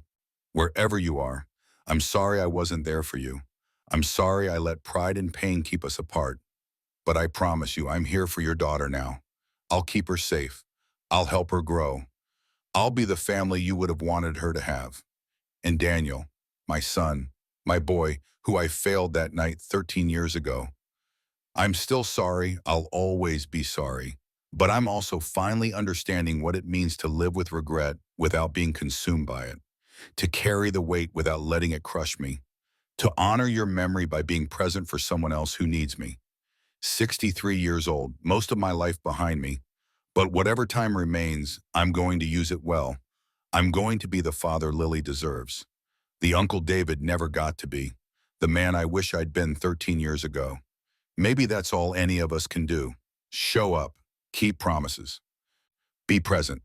A: wherever you are, I'm sorry I wasn't there for you. I'm sorry I let pride and pain keep us apart, but I promise you I'm here for your daughter now. I'll keep her safe. I'll help her grow. I'll be the family you would have wanted her to have. And Daniel, my son, my boy, who I failed that night 13 years ago, I'm still sorry. I'll always be sorry. But I'm also finally understanding what it means to live with regret without being consumed by it, to carry the weight without letting it crush me, to honor your memory by being present for someone else who needs me. 63 years old, most of my life behind me, but whatever time remains, I'm going to use it well. I'm going to be the father Lily deserves, the Uncle David never got to be, the man I wish I'd been 13 years ago. Maybe that's all any of us can do. Show up, keep promises, be present.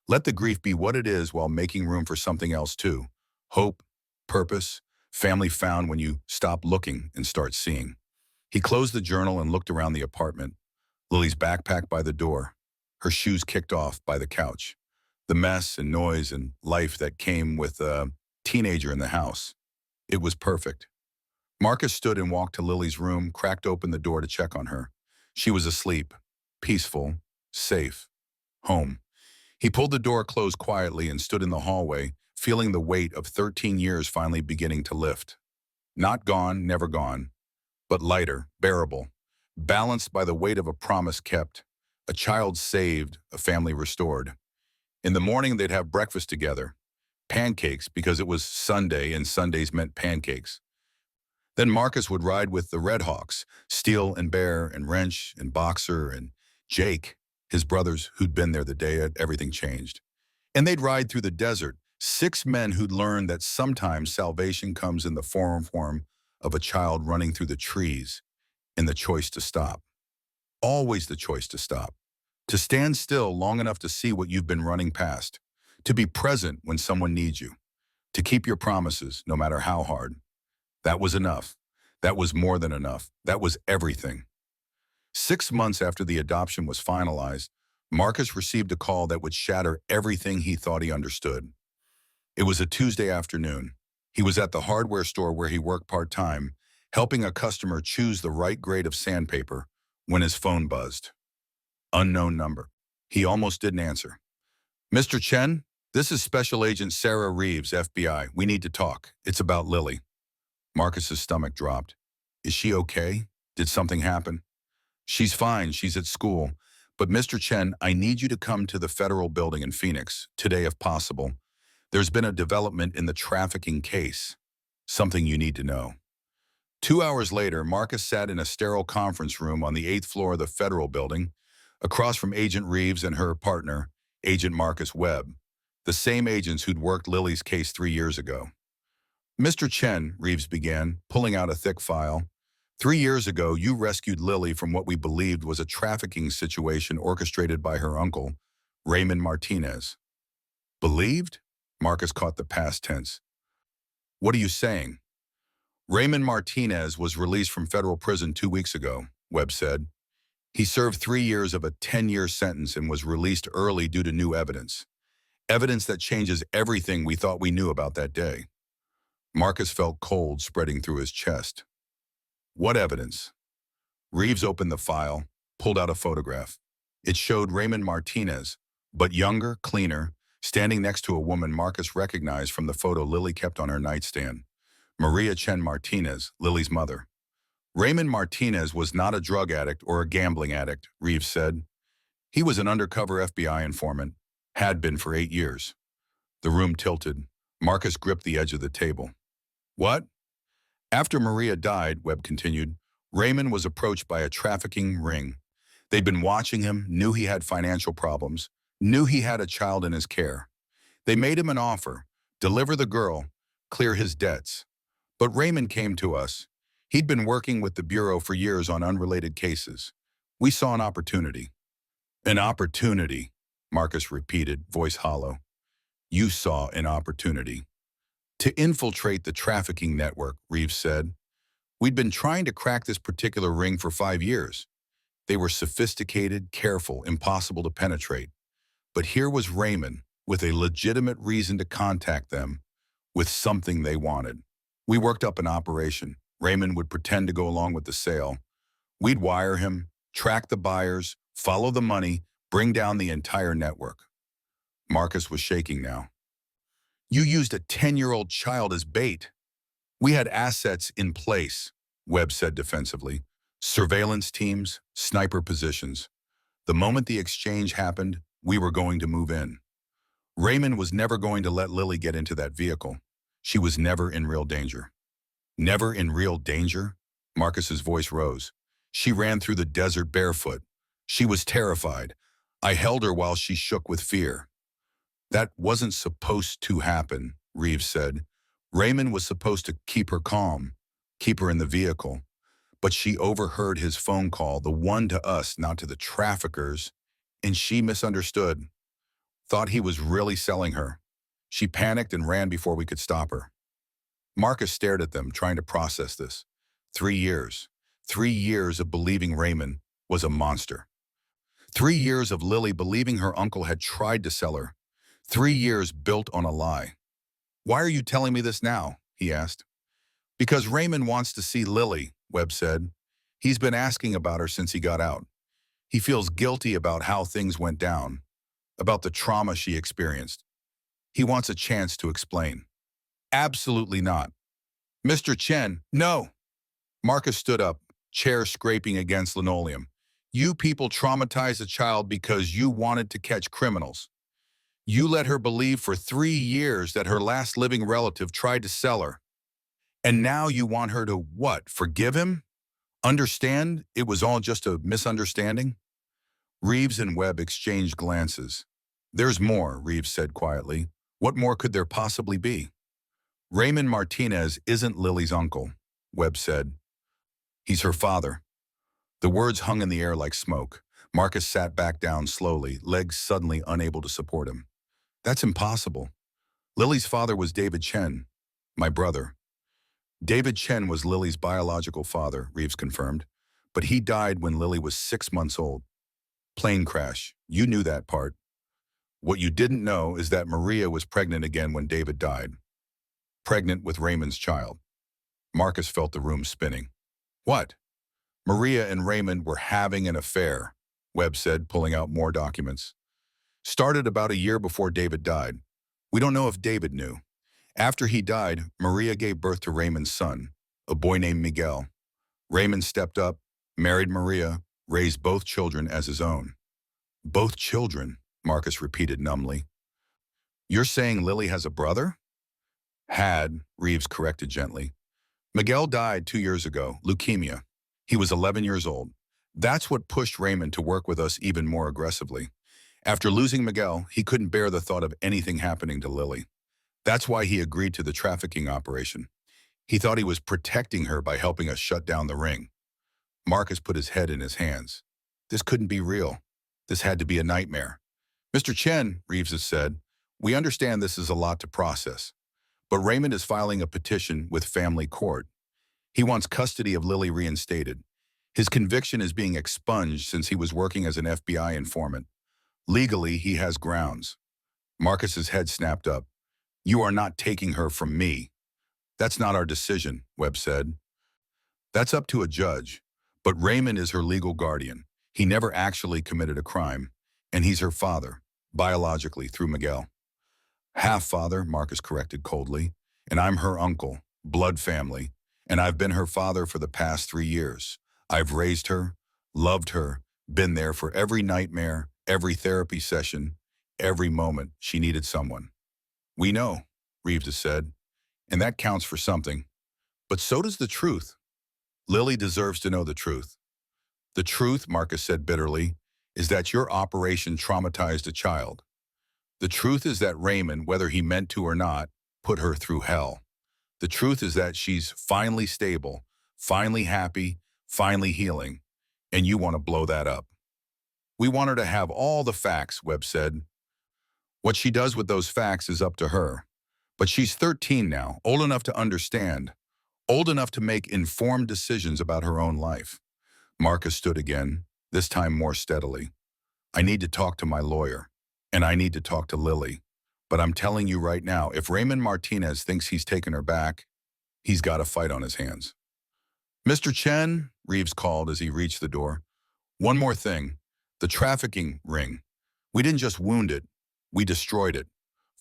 A: Let the grief be what it is while making room for something else too. Hope, purpose, family found when you stop looking and start seeing. He closed the journal and looked around the apartment. Lily's backpack by the door, her shoes kicked off by the couch. The mess and noise and life that came with a teenager in the house. It was perfect. Marcus stood and walked to Lily's room, cracked open the door to check on her. She was asleep, peaceful, safe, home. He pulled the door closed quietly and stood in the hallway, feeling the weight of 13 years finally beginning to lift. Not gone, never gone, but lighter, bearable, balanced by the weight of a promise kept, a child saved, a family restored. In the morning, they'd have breakfast together, pancakes because it was Sunday and Sundays meant pancakes. Then Marcus would ride with the Red Hawks, Steel and Bear and Wrench and Boxer and Jake, his brothers who'd been there the day everything changed. And they'd ride through the desert, 6 men who'd learned that sometimes salvation comes in the form of a child running through the trees, in the choice to stop. Always the choice to stop. To stand still long enough to see what you've been running past. To be present when someone needs you. To keep your promises, no matter how hard. That was enough. That was more than enough. That was everything. 6 months after the adoption was finalized, Marcus received a call that would shatter everything he thought he understood. It was a Tuesday afternoon. He was at the hardware store where he worked part-time, helping a customer choose the right grade of sandpaper, when his phone buzzed. Unknown number. He almost didn't answer. Mr. Chen, this is Special Agent Sarah Reeves, FBI. We need to talk. It's about Lily. Marcus's stomach dropped. Is she okay? Did something happen? She's fine. She's at school. But Mr. Chen, I need you to come to the federal building in Phoenix, today if possible. There's been a development in the trafficking case. Something you need to know. 2 hours later, Marcus sat in a sterile conference room on the 8th floor of the federal building, across from Agent Reeves and her partner, Agent Marcus Webb, the same agents who'd worked Lily's case 3 years ago. Mr. Chen, Reeves began, pulling out a thick file. 3 years ago, you rescued Lily from what we believed was a trafficking situation orchestrated by her uncle, Raymond Martinez. Believed? Marcus caught the past tense. What are you saying? Raymond Martinez was released from federal prison 2 weeks ago, Webb said. He served 3 years of a 10-year sentence and was released early due to new evidence. Evidence that changes everything we thought we knew about that day. Marcus felt cold spreading through his chest. What evidence? Reeves opened the file, pulled out a photograph. It showed Raymond Martinez, but younger, cleaner, standing next to a woman Marcus recognized from the photo Lily kept on her nightstand. Maria Chen Martinez, Lily's mother. Raymond Martinez was not a drug addict or a gambling addict, Reeves said. He was an undercover FBI informant, had been for 8 years. The room tilted. Marcus gripped the edge of the table. What? After Maria died, Webb continued, Raymond was approached by a trafficking ring. They'd been watching him, knew he had financial problems, knew he had a child in his care. They made him an offer, deliver the girl, clear his debts. But Raymond came to us. He'd been working with the Bureau for years on unrelated cases. We saw an opportunity. An opportunity, Marcus repeated, voice hollow. You saw an opportunity. To infiltrate the trafficking network, Reeves said. We'd been trying to crack this particular ring for 5 years. They were sophisticated, careful, impossible to penetrate. But here was Raymond, with a legitimate reason to contact them, with something they wanted. We worked up an operation, Raymond would pretend to go along with the sale. We'd wire him, track the buyers, follow the money, bring down the entire network. Marcus was shaking now. You used a 10-year-old child as bait. We had assets in place, Webb said defensively. Surveillance teams, sniper positions. The moment the exchange happened, we were going to move in. Raymond was never going to let Lily get into that vehicle. She was never in real danger. Never in real danger? Marcus's voice rose. She ran through the desert barefoot. She was terrified. I held her while she shook with fear. That wasn't supposed to happen, Reeves said. Raymond was supposed to keep her calm, keep her in the vehicle. But she overheard his phone call, the one to us, not to the traffickers, and she misunderstood. Thought he was really selling her. She panicked and ran before we could stop her. Marcus stared at them, trying to process this. 3 years. 3 years of believing Raymond was a monster. 3 years of Lily believing her uncle had tried to sell her. 3 years built on a lie. Why are you telling me this now? He asked. Because Raymond wants to see Lily, Webb said. He's been asking about her since he got out. He feels guilty about how things went down, about the trauma she experienced. He wants a chance to explain. Absolutely not. Mr. Chen, no. Marcus stood up, chair scraping against linoleum. You people traumatized a child because you wanted to catch criminals. You let her believe for 3 years that her last living relative tried to sell her. And now you want her to what, forgive him? Understand it was all just a misunderstanding? Reeves and Webb exchanged glances. There's more, Reeves said quietly. What more could there possibly be? Raymond Martinez isn't Lily's uncle, Webb said. He's her father. The words hung in the air like smoke. Marcus sat back down slowly, legs suddenly unable to support him. That's impossible. Lily's father was David Chen, my brother. David Chen was Lily's biological father, Reeves confirmed, but he died when Lily was 6 months old. Plane crash. You knew that part. What you didn't know is that Maria was pregnant again when David died. Pregnant with Raymond's child. Marcus felt the room spinning. What? Maria and Raymond were having an affair, Webb said, pulling out more documents. Started about a year before David died. We don't know if David knew. After he died, Maria gave birth to Raymond's son, a boy named Miguel. Raymond stepped up, married Maria, raised both children as his own. Both children, Marcus repeated numbly. You're saying Lily has a brother? Had, Reeves corrected gently. Miguel died 2 years ago, leukemia. He was 11 years old. That's what pushed Raymond to work with us even more aggressively. After losing Miguel, he couldn't bear the thought of anything happening to Lily. That's why he agreed to the trafficking operation. He thought he was protecting her by helping us shut down the ring. Marcus put his head in his hands. This couldn't be real. This had to be a nightmare. Mr. Chen, Reeves has said, we understand this is a lot to process. But Raymond is filing a petition with family court. He wants custody of Lily reinstated. His conviction is being expunged since he was working as an FBI informant. Legally, he has grounds. Marcus's head snapped up. You are not taking her from me. That's not our decision, Webb said. That's up to a judge. But Raymond is her legal guardian. He never actually committed a crime. And he's her father, biologically, through Miguel. Half-father, Marcus corrected coldly. And I'm her uncle, blood family. And I've been her father for the past 3 years. I've raised her, loved her, been there for every nightmare, every therapy session, every moment she needed someone. We know, Reeves has said, and that counts for something. But so does the truth. Lily deserves to know the truth. The truth, Marcus said bitterly, is that your operation traumatized a child. The truth is that Raymond, whether he meant to or not, put her through hell. The truth is that she's finally stable, finally happy, finally healing, and you want to blow that up. We want her to have all the facts, Webb said. What she does with those facts is up to her. But she's 13 now, old enough to understand, old enough to make informed decisions about her own life. Marcus stood again, this time more steadily. I need to talk to my lawyer, and I need to talk to Lily. But I'm telling you right now, if Raymond Martinez thinks he's taken her back, he's got a fight on his hands. Mr. Chen, Reeves called as he reached the door. One more thing. The trafficking ring. We didn't just wound it, we destroyed it.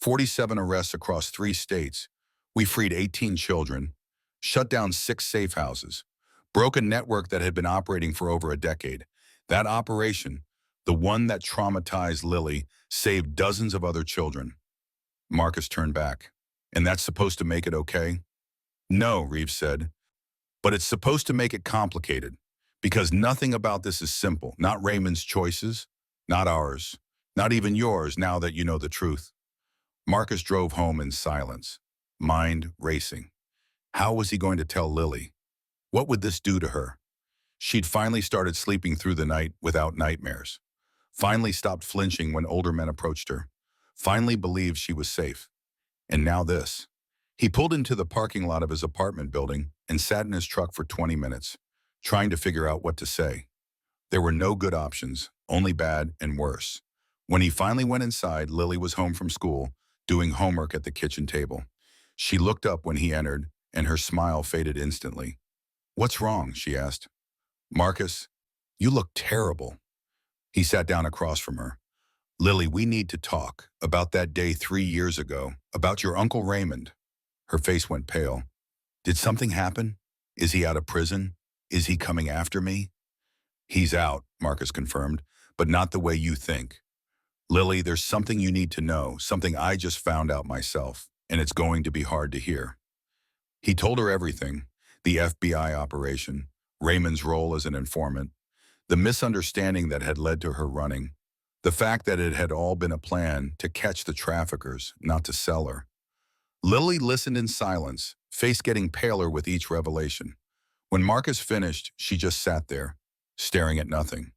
A: 47 arrests across 3 states. We freed 18 children, shut down 6 safe houses, broke a network that had been operating for over a decade. That operation, the one that traumatized Lily, saved dozens of other children. Marcus turned back. And that's supposed to make it okay? No, Reeves said. But it's supposed to make it complicated. Because nothing about this is simple. Not Raymond's choices, not ours, not even yours now that you know the truth. Marcus drove home in silence, mind racing. How was he going to tell Lily? What would this do to her? She'd finally started sleeping through the night without nightmares. Finally stopped flinching when older men approached her. Finally believed she was safe. And now this. He pulled into the parking lot of his apartment building and sat in his truck for 20 minutes, trying to figure out what to say. There were no good options, only bad and worse. When he finally went inside, Lily was home from school, doing homework at the kitchen table. She looked up when he entered, and her smile faded instantly. "What's wrong?" she asked. "Marcus, you look terrible." He sat down across from her. "Lily, we need to talk about that day 3 years ago, about your Uncle Raymond." Her face went pale. "Did something happen? Is he out of prison? Is he coming after me?" "He's out," Marcus confirmed, "but not the way you think. Lily, there's something you need to know, something I just found out myself, and it's going to be hard to hear." He told her everything, the FBI operation, Raymond's role as an informant, the misunderstanding that had led to her running, the fact that it had all been a plan to catch the traffickers, not to sell her. Lily listened in silence, face getting paler with each revelation. When Marcus finished, she just sat there, staring at nothing.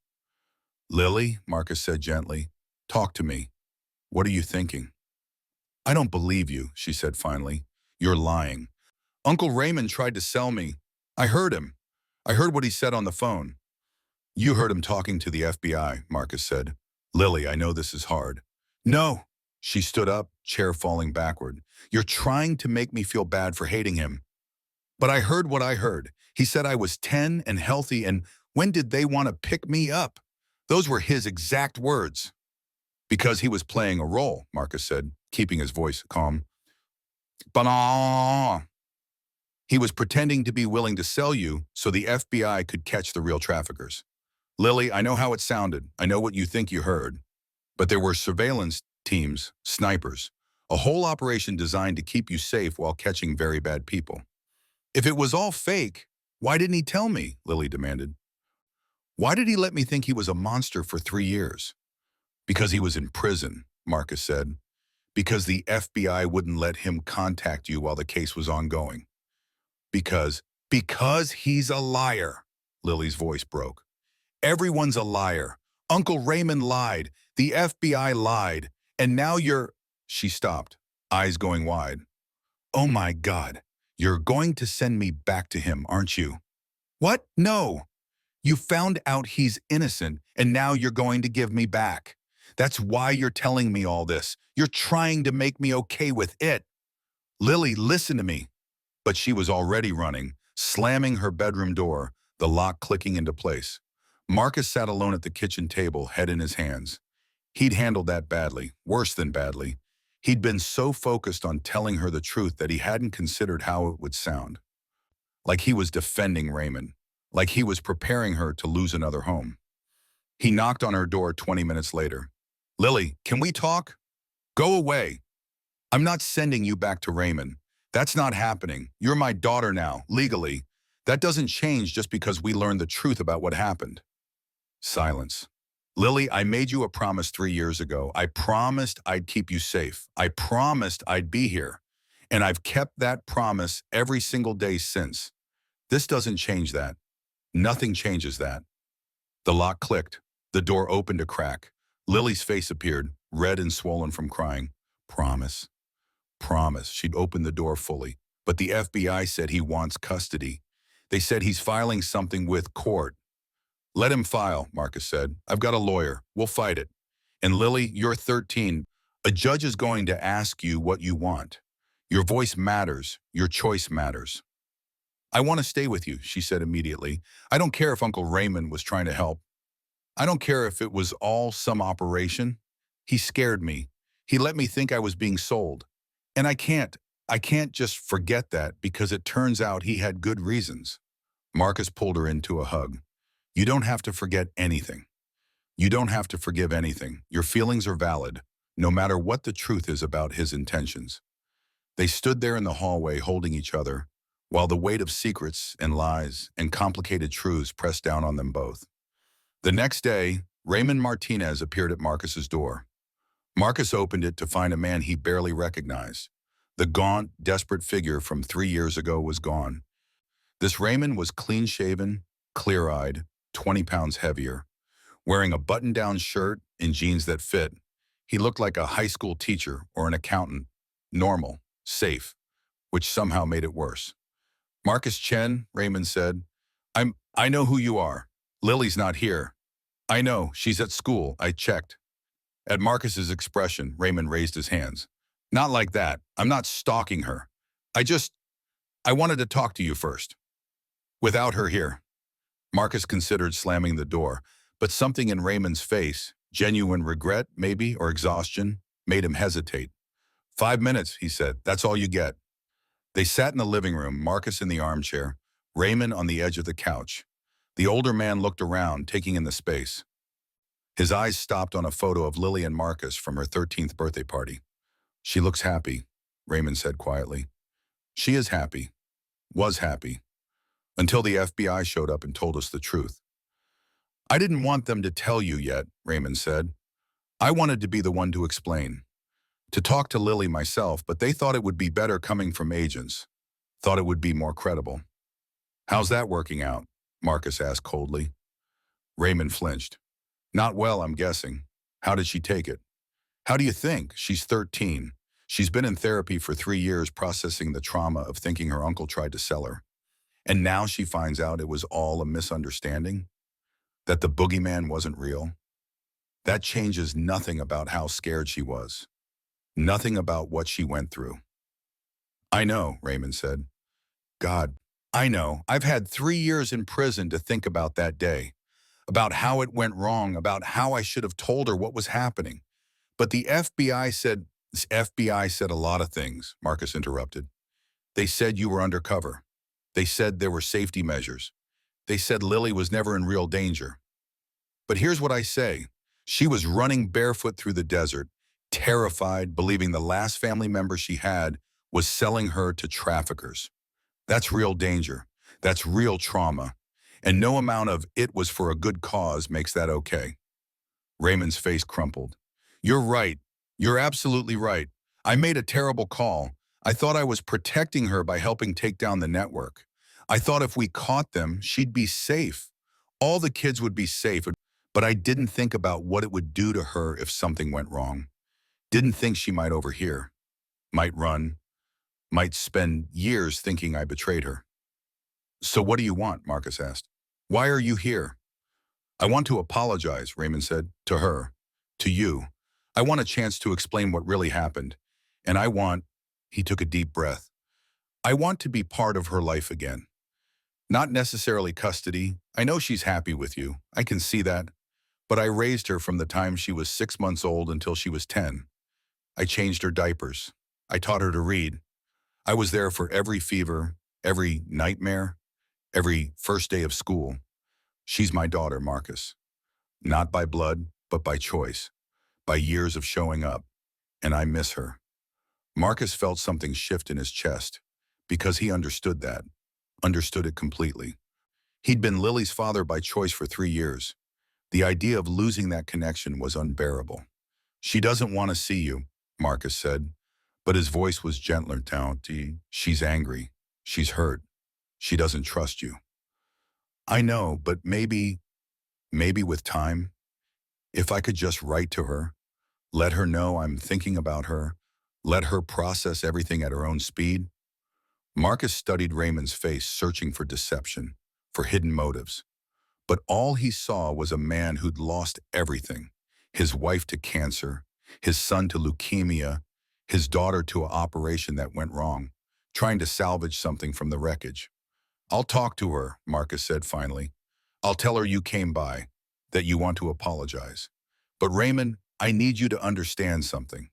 A: "Lily," Marcus said gently, "talk to me. What are you thinking?" "I don't believe you," she said finally. "You're lying. Uncle Raymond tried to sell me. I heard him. I heard what he said on the phone." "You heard him talking to the FBI," Marcus said. "Lily, I know this is hard." "No." She stood up, chair falling backward. "You're trying to make me feel bad for hating him. But I heard what I heard. He said I was 10 and healthy, and when did they want to pick me up?" Those were his exact words. "Because he was playing a role," Marcus said, keeping his voice calm. "But he was pretending to be willing to sell you so the FBI could catch the real traffickers." "Lily, I know how it sounded. I know what you think you heard. But there were surveillance teams, snipers, a whole operation designed to keep you safe while catching very bad people." "If it was all fake, why didn't he tell me?" Lily demanded. "Why did he let me think he was a monster for 3 years?" "Because he was in prison," Marcus said. "Because the FBI wouldn't let him contact you while the case was ongoing. Because he's a liar," Lily's voice broke. "Everyone's a liar. Uncle Raymond lied. The FBI lied. And now you're—" She stopped, eyes going wide. "Oh my God, you're going to send me back to him, aren't you?" "What? No. You found out he's innocent, and now you're going to give me back. That's why you're telling me all this. You're trying to make me okay with it." "Lily, listen to me." But she was already running, slamming her bedroom door, the lock clicking into place. Marcus sat alone at the kitchen table, head in his hands. He'd handled that badly, worse than badly. He'd been so focused on telling her the truth that he hadn't considered how it would sound. Like he was defending Raymond. Like he was preparing her to lose another home. He knocked on her door 20 minutes later. "Lily, can we talk?" "Go away. I'm not sending you back to Raymond. That's not happening. You're my daughter now, legally. That doesn't change just because we learned the truth about what happened." Silence. "Lily, I made you a promise 3 years ago. I promised I'd keep you safe. I promised I'd be here. And I've kept that promise every single day since. This doesn't change that. Nothing changes that." The lock clicked. The door opened a crack. Lily's face appeared, red and swollen from crying. "Promise. Promise." She'd opened the door fully. "But the FBI said he wants custody. They said he's filing something with court." "Let him file," Marcus said. "I've got a lawyer. We'll fight it. And Lily, you're 13. A judge is going to ask you what you want. Your voice matters. Your choice matters." I want to stay with you, she said immediately. I don't care if Uncle Raymond was trying to help. I don't care if it was all some operation. He scared me. He let me think I was being sold. And I can't just forget that because it turns out he had good reasons. Marcus pulled her into a hug. You don't have to forget anything. You don't have to forgive anything. Your feelings are valid, no matter what the truth is about his intentions. They stood there in the hallway holding each other, while the weight of secrets and lies and complicated truths pressed down on them both. The next day, Raymond Martinez appeared at Marcus's door. Marcus opened it to find a man he barely recognized. The gaunt, desperate figure from 3 years ago was gone. This Raymond was clean-shaven, clear-eyed, 20 pounds heavier. Wearing a button-down shirt and jeans that fit, he looked like a high school teacher or an accountant. Normal, safe, which somehow made it worse. Marcus Chen, Raymond said, I know who you are. Lily's not here. I know, she's at school, I checked. At Marcus's expression, Raymond raised his hands. Not like that. I'm not stalking her. I wanted to talk to you first. Without her here. Marcus considered slamming the door, but something in Raymond's face, genuine regret maybe, or exhaustion, made him hesitate. 5 minutes, he said. That's all you get. They sat in the living room, Marcus in the armchair, Raymond on the edge of the couch. The older man looked around, taking in the space. His eyes stopped on a photo of Lily and Marcus from her 13th birthday party. She looks happy, Raymond said quietly. She is happy. Was happy. Until the FBI showed up and told us the truth. I didn't want them to tell you yet, Raymond said. I wanted to be the one to explain. To talk to Lily myself, but they thought it would be better coming from agents. Thought it would be more credible. How's that working out? Marcus asked coldly. Raymond flinched. Not well, I'm guessing. How did she take it? How do you think? She's 13. She's been in therapy for 3 years processing the trauma of thinking her uncle tried to sell her. And now she finds out it was all a misunderstanding? That the boogeyman wasn't real? That changes nothing about how scared she was. Nothing about what she went through. I know, Raymond said. God, I know. I've had 3 years in prison to think about that day. About how it went wrong, about how I should have told her what was happening. But the FBI said a lot of things, Marcus interrupted. They said you were undercover. They said there were safety measures. They said Lily was never in real danger. But here's what I say. She was running barefoot through the desert, terrified, believing the last family member she had was selling her to traffickers. That's real danger. That's real trauma. And no amount of "it was for a good cause" makes that okay. Raymond's face crumpled. You're right. You're absolutely right. I made a terrible call. I thought I was protecting her by helping take down the network. I thought if we caught them, she'd be safe. All the kids would be safe, but I didn't think about what it would do to her if something went wrong. Didn't think she might overhear, might run, might spend years thinking I betrayed her. So what do you want? Marcus asked. Why are you here? I want to apologize, Raymond said, to her, to you. I want a chance to explain what really happened. And he took a deep breath. I want to be part of her life again. Not necessarily custody. I know she's happy with you. I can see that. But I raised her from the time she was 6 months old until she was 10. I changed her diapers. I taught her to read. I was there for every fever, every nightmare, every first day of school. She's my daughter, Marcus. Not by blood, but by choice. By years of showing up. And I miss her. Marcus felt something shift in his chest because he understood that. Understood it completely. He'd been Lily's father by choice for 3 years. The idea of losing that connection was unbearable. She doesn't want to see you, Marcus said, but his voice was gentler now. She's angry. She's hurt. She doesn't trust you. I know, but maybe with time, if I could just write to her, let her know I'm thinking about her, let her process everything at her own speed. Marcus studied Raymond's face, searching for deception, for hidden motives. But all he saw was a man who'd lost everything. His wife to cancer, his son to leukemia, his daughter to an operation that went wrong, trying to salvage something from the wreckage. I'll talk to her, Marcus said finally. I'll tell her you came by, that you want to apologize. But Raymond, I need you to understand something.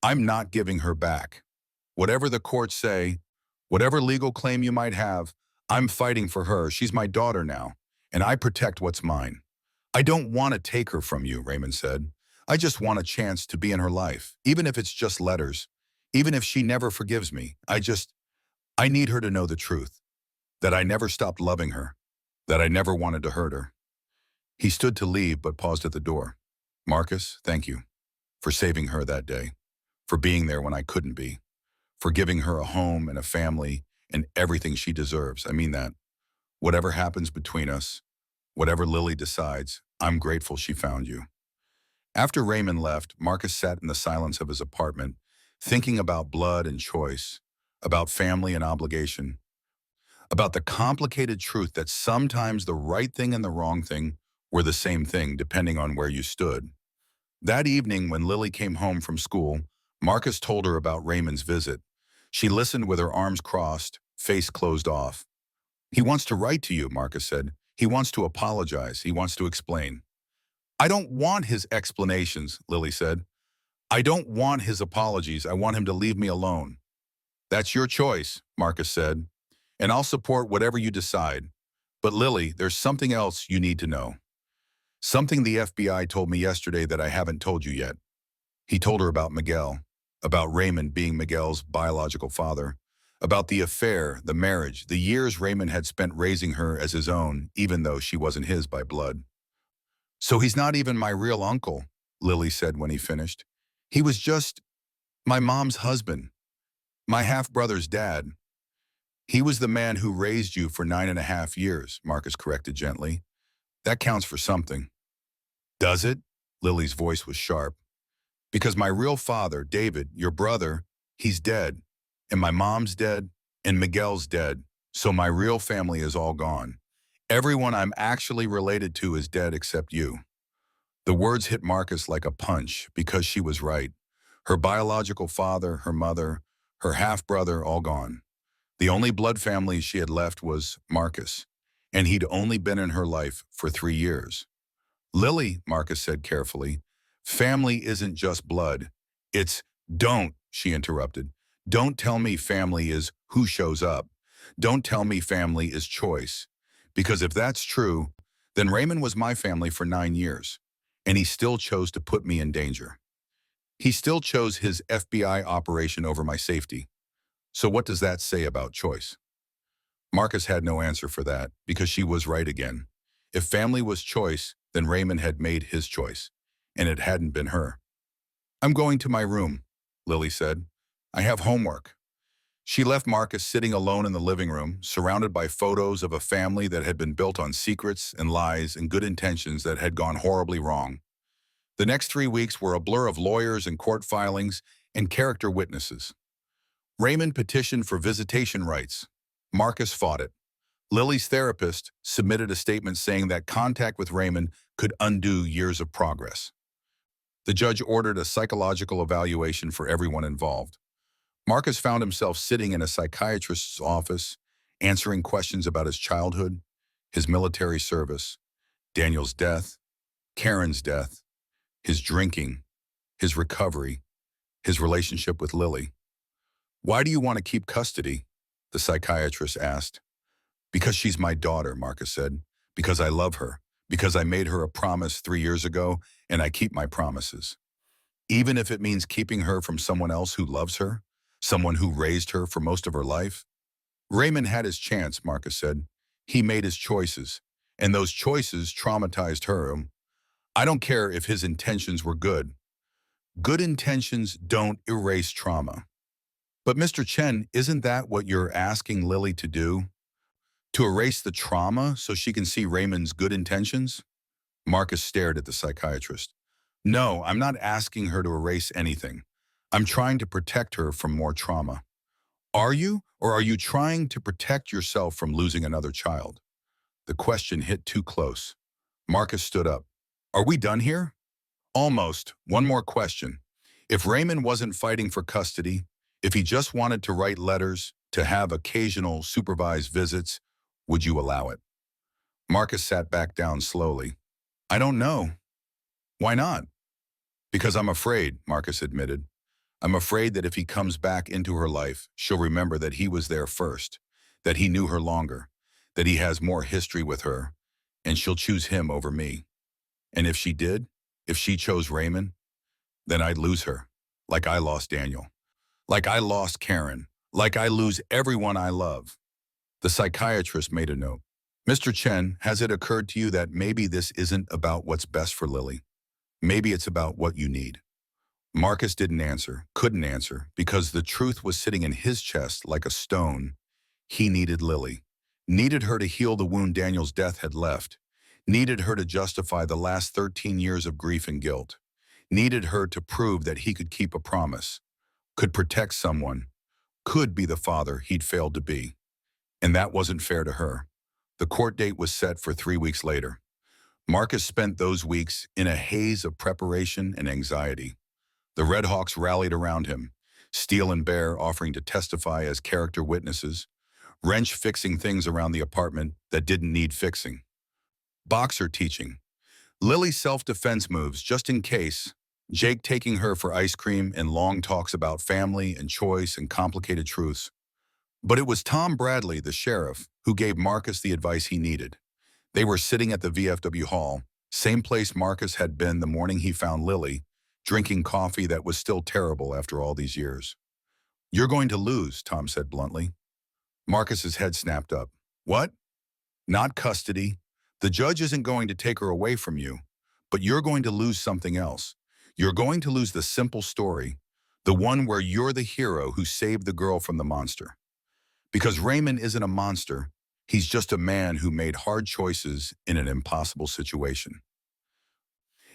A: I'm not giving her back. Whatever the courts say, whatever legal claim you might have, I'm fighting for her. She's my daughter now, and I protect what's mine. I don't want to take her from you, Raymond said. I just want a chance to be in her life, even if it's just letters, even if she never forgives me. I need her to know the truth, that I never stopped loving her, that I never wanted to hurt her. He stood to leave but paused at the door. Marcus, thank you for saving her that day, for being there when I couldn't be, for giving her a home and a family and everything she deserves. I mean that. Whatever happens between us, whatever Lily decides, I'm grateful she found you. After Raymond left, Marcus sat in the silence of his apartment, thinking about blood and choice, about family and obligation, about the complicated truth that sometimes the right thing and the wrong thing were the same thing depending on where you stood. That evening when Lily came home from school, Marcus told her about Raymond's visit. She listened with her arms crossed, face closed off. He wants to write to you, Marcus said. He wants to apologize. He wants to explain. I don't want his explanations, Lily said. I don't want his apologies. I want him to leave me alone. That's your choice, Marcus said, and I'll support whatever you decide. But Lily, there's something else you need to know. Something the FBI told me yesterday that I haven't told you yet. He told her about Miguel, about Raymond being Miguel's biological father, about the affair, the marriage, the years Raymond had spent raising her as his own, even though she wasn't his by blood. So he's not even my real uncle, Lily said when he finished. He was just my mom's husband, my half-brother's dad. He was the man who raised you for 9.5 years, Marcus corrected gently. That counts for something. Does it? Lily's voice was sharp. Because my real father, David, your brother, he's dead. And my mom's dead, and Miguel's dead. So my real family is all gone. Everyone I'm actually related to is dead except you. The words hit Marcus like a punch because she was right. Her biological father, her mother, her half-brother, all gone. The only blood family she had left was Marcus, and he'd only been in her life for 3 years. Lily, Marcus said carefully, family isn't just blood. Don't, she interrupted. Don't tell me family is who shows up. Don't tell me family is choice. Because if that's true, then Raymond was my family for 9 years, and he still chose to put me in danger. He still chose his FBI operation over my safety. So what does that say about choice? Marcus had no answer for that, because she was right again. If family was choice, then Raymond had made his choice, and it hadn't been her. I'm going to my room, Lily said. I have homework. She left Marcus sitting alone in the living room, surrounded by photos of a family that had been built on secrets and lies and good intentions that had gone horribly wrong. The next 3 weeks were a blur of lawyers and court filings and character witnesses. Raymond petitioned for visitation rights. Marcus fought it. Lily's therapist submitted a statement saying that contact with Raymond could undo years of progress. The judge ordered a psychological evaluation for everyone involved. Marcus found himself sitting in a psychiatrist's office, answering questions about his childhood, his military service, Daniel's death, Karen's death, his drinking, his recovery, his relationship with Lily. Why do you want to keep custody? The psychiatrist asked. Because she's my daughter, Marcus said. Because I love her. Because I made her a promise 3 years ago, and I keep my promises. Even if it means keeping her from someone else who loves her, someone who raised her for most of her life. Raymond had his chance, Marcus said. He made his choices, and those choices traumatized her. I don't care if his intentions were good. Good intentions don't erase trauma. But Mr. Chen, isn't that what you're asking Lily to do? To erase the trauma so she can see Raymond's good intentions? Marcus stared at the psychiatrist. No, I'm not asking her to erase anything. I'm trying to protect her from more trauma. Are you, or are you trying to protect yourself from losing another child? The question hit too close. Marcus stood up. Are we done here? Almost. One more question. If Raymond wasn't fighting for custody, if he just wanted to write letters, to have occasional supervised visits, Would you allow it? Marcus sat back down slowly. I don't know. Why not? Because I'm afraid, Marcus admitted. I'm afraid that if he comes back into her life, she'll remember that he was there first, that he knew her longer, that he has more history with her, and she'll choose him over me. And if she did, if she chose Raymond, then I'd lose her, like I lost Daniel, like I lost Karen, like I lose everyone I love. The psychiatrist made a note. Mr. Chen, has it occurred to you that maybe this isn't about what's best for Lily? Maybe it's about what you need. Marcus didn't answer, couldn't answer, because the truth was sitting in his chest like a stone. He needed Lily. Needed her to heal the wound Daniel's death had left. Needed her to justify the last 13 years of grief and guilt. Needed her to prove that he could keep a promise, could protect someone, could be the father he'd failed to be. And that wasn't fair to her. The court date was set for 3 weeks later. Marcus spent those weeks in a haze of preparation and anxiety. The Red Hawks rallied around him, Steele and Bear offering to testify as character witnesses, Wrench fixing things around the apartment that didn't need fixing, Boxer teaching, Lily self-defense moves just in case, Jake taking her for ice cream and long talks about family and choice and complicated truths. But it was Tom Bradley, the sheriff, who gave Marcus the advice he needed. They were sitting at the VFW hall, same place Marcus had been the morning he found Lily, drinking coffee that was still terrible after all these years. You're going to lose, Tom said bluntly. Marcus's head snapped up. What? Not custody. The judge isn't going to take her away from you, but you're going to lose something else. You're going to lose the simple story, the one where you're the hero who saved the girl from the monster. Because Raymond isn't a monster, he's just a man who made hard choices in an impossible situation.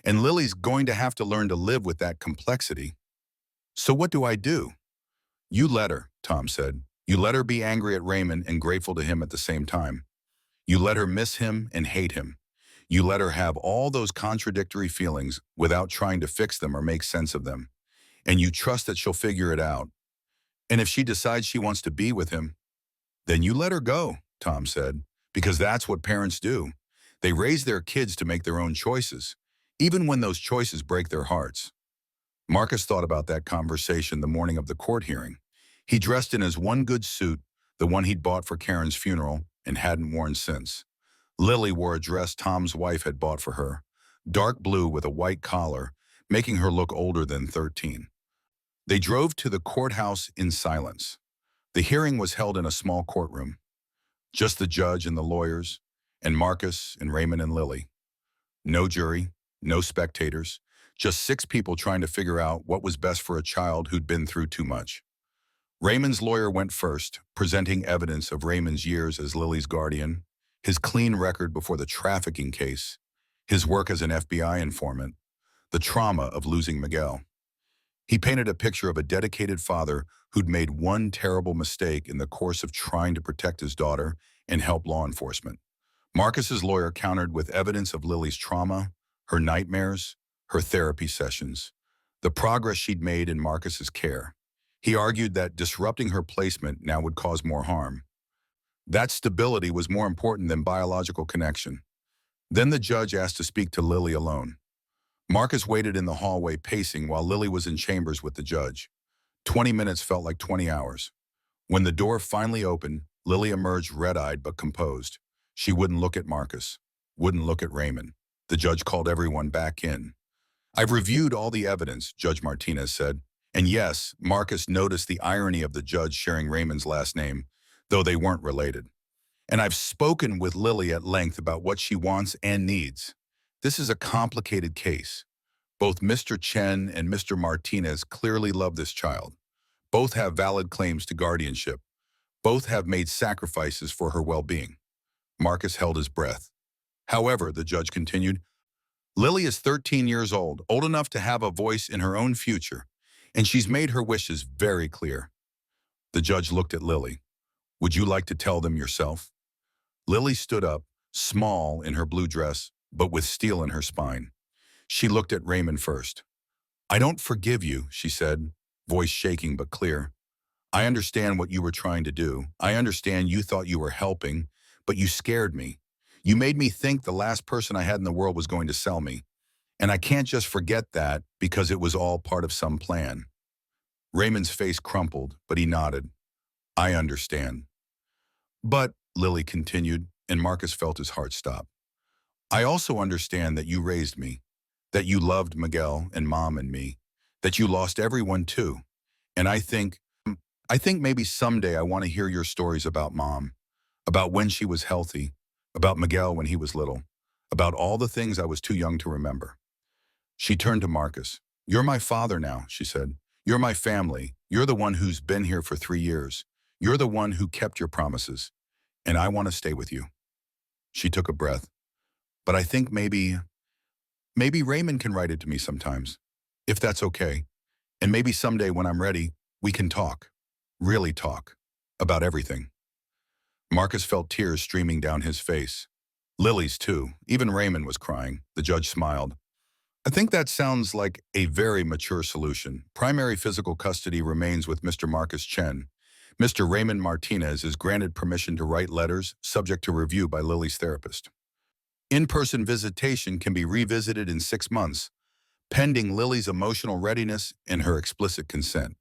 A: And Lily's going to have to learn to live with that complexity. So what do I do? You let her, Tom said. You let her be angry at Raymond and grateful to him at the same time. You let her miss him and hate him. You let her have all those contradictory feelings without trying to fix them or make sense of them. And you trust that she'll figure it out. And if she decides she wants to be with him, then you let her go, Tom said, because that's what parents do. They raise their kids to make their own choices, even when those choices break their hearts. Marcus thought about that conversation the morning of the court hearing. He dressed in his one good suit, the one he'd bought for Karen's funeral and hadn't worn since. Lily wore a dress Tom's wife had bought for her, dark blue with a white collar, making her look older than 13. They drove to the courthouse in silence. The hearing was held in a small courtroom. Just the judge and the lawyers, and Marcus and Raymond and Lily. No jury, no spectators, just 6 people trying to figure out what was best for a child who'd been through too much. Raymond's lawyer went first, presenting evidence of Raymond's years as Lily's guardian, his clean record before the trafficking case, his work as an FBI informant, the trauma of losing Miguel. He painted a picture of a dedicated father who'd made one terrible mistake in the course of trying to protect his daughter and help law enforcement. Marcus's lawyer countered with evidence of Lily's trauma, her nightmares, her therapy sessions, the progress she'd made in Marcus's care. He argued that disrupting her placement now would cause more harm. That stability was more important than biological connection. Then the judge asked to speak to Lily alone. Marcus waited in the hallway pacing while Lily was in chambers with the judge. 20 minutes felt like 20 hours. When the door finally opened, Lily emerged red-eyed but composed. She wouldn't look at Marcus, wouldn't look at Raymond. The judge called everyone back in. I've reviewed all the evidence, Judge Martinez said. And yes, Marcus noticed the irony of the judge sharing Raymond's last name, though they weren't related. And I've spoken with Lily at length about what she wants and needs. This is a complicated case. Both Mr. Chen and Mr. Martinez clearly love this child. Both have valid claims to guardianship. Both have made sacrifices for her well-being. Marcus held his breath. However, the judge continued, Lily is 13 years old enough to have a voice in her own future, and she's made her wishes very clear. The judge looked at Lily. Would you like to tell them yourself? Lily stood up, small in her blue dress, but with steel in her spine. She looked at Raymond first. I don't forgive you, she said, voice shaking but clear. I understand what you were trying to do. I understand you thought you were helping, but you scared me. You made me think the last person I had in the world was going to sell me. And I can't just forget that because it was all part of some plan. Raymond's face crumpled, but he nodded. I understand. But, Lily continued, and Marcus felt his heart stop. I also understand that you raised me, that you loved Miguel and Mom and me, that you lost everyone too. And I think maybe someday I want to hear your stories about Mom, about when she was healthy, about Miguel when he was little, about all the things I was too young to remember. She turned to Marcus. You're my father now, she said. You're my family. You're the one who's been here for 3 years. You're the one who kept your promises. And I want to stay with you. She took a breath. But I think maybe Raymond can write it to me sometimes, if that's okay. And maybe someday when I'm ready, we can talk, really talk, about everything. Marcus felt tears streaming down his face. Lily's too. Even Raymond was crying. The judge smiled. I think that sounds like a very mature solution. Primary physical custody remains with Mr. Marcus Chen. Mr. Raymond Martinez is granted permission to write letters, subject to review by Lily's therapist. In-person visitation can be revisited in 6 months, pending Lily's emotional readiness and her explicit consent.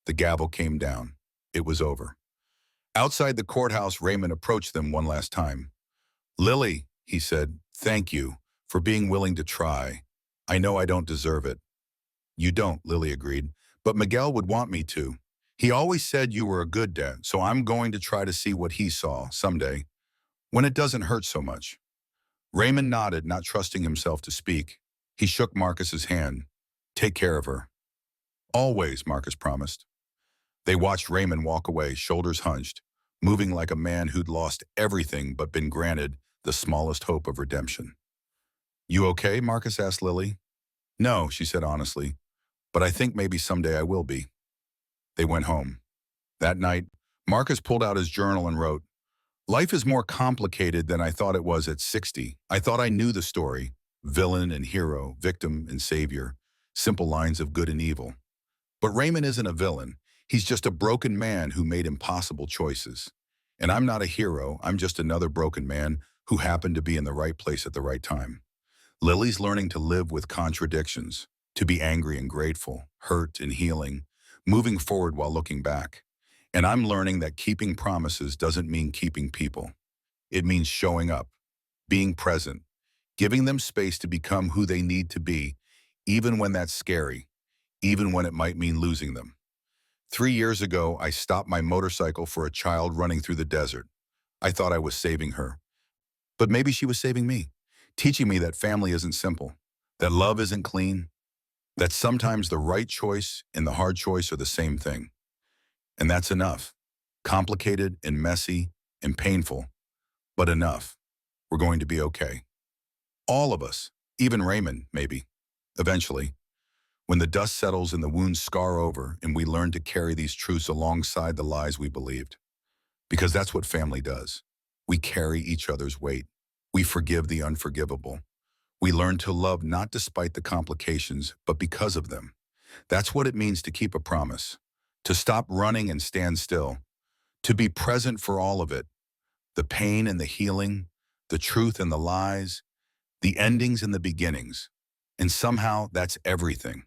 A: The gavel came down. It was over. Outside the courthouse, Raymond approached them one last time. Lily, he said, thank you for being willing to try. I know I don't deserve it. You don't, Lily agreed, but Miguel would want me to. He always said you were a good dad, so I'm going to try to see what he saw someday, when it doesn't hurt so much. Raymond nodded, not trusting himself to speak. He shook Marcus's hand. Take care of her. Always, Marcus promised. They watched Raymond walk away, shoulders hunched, moving like a man who'd lost everything but been granted the smallest hope of redemption. You okay? Marcus asked Lily. No, she said honestly, but I think maybe someday I will be. They went home. That night, Marcus pulled out his journal and wrote, Life is more complicated than I thought it was at 60. I thought I knew the story, villain and hero, victim and savior, simple lines of good and evil. But Raymond isn't a villain. He's just a broken man who made impossible choices. And I'm not a hero, I'm just another broken man who happened to be in the right place at the right time. Lily's learning to live with contradictions, to be angry and grateful, hurt and healing, moving forward while looking back. And I'm learning that keeping promises doesn't mean keeping people. It means showing up, being present, giving them space to become who they need to be, even when that's scary, even when it might mean losing them. 3 years ago, I stopped my motorcycle for a child running through the desert. I thought I was saving her. But maybe she was saving me, teaching me that family isn't simple, that love isn't clean, that sometimes the right choice and the hard choice are the same thing. And that's enough. Complicated and messy and painful, but enough. We're going to be okay. All of us, even Raymond, maybe, eventually. When the dust settles and the wounds scar over and we learn to carry these truths alongside the lies we believed. Because that's what family does. We carry each other's weight. We forgive the unforgivable. We learn to love not despite the complications, but because of them. That's what it means to keep a promise. To stop running and stand still. To be present for all of it. The pain and the healing, the truth and the lies, the endings and the beginnings. And somehow that's everything.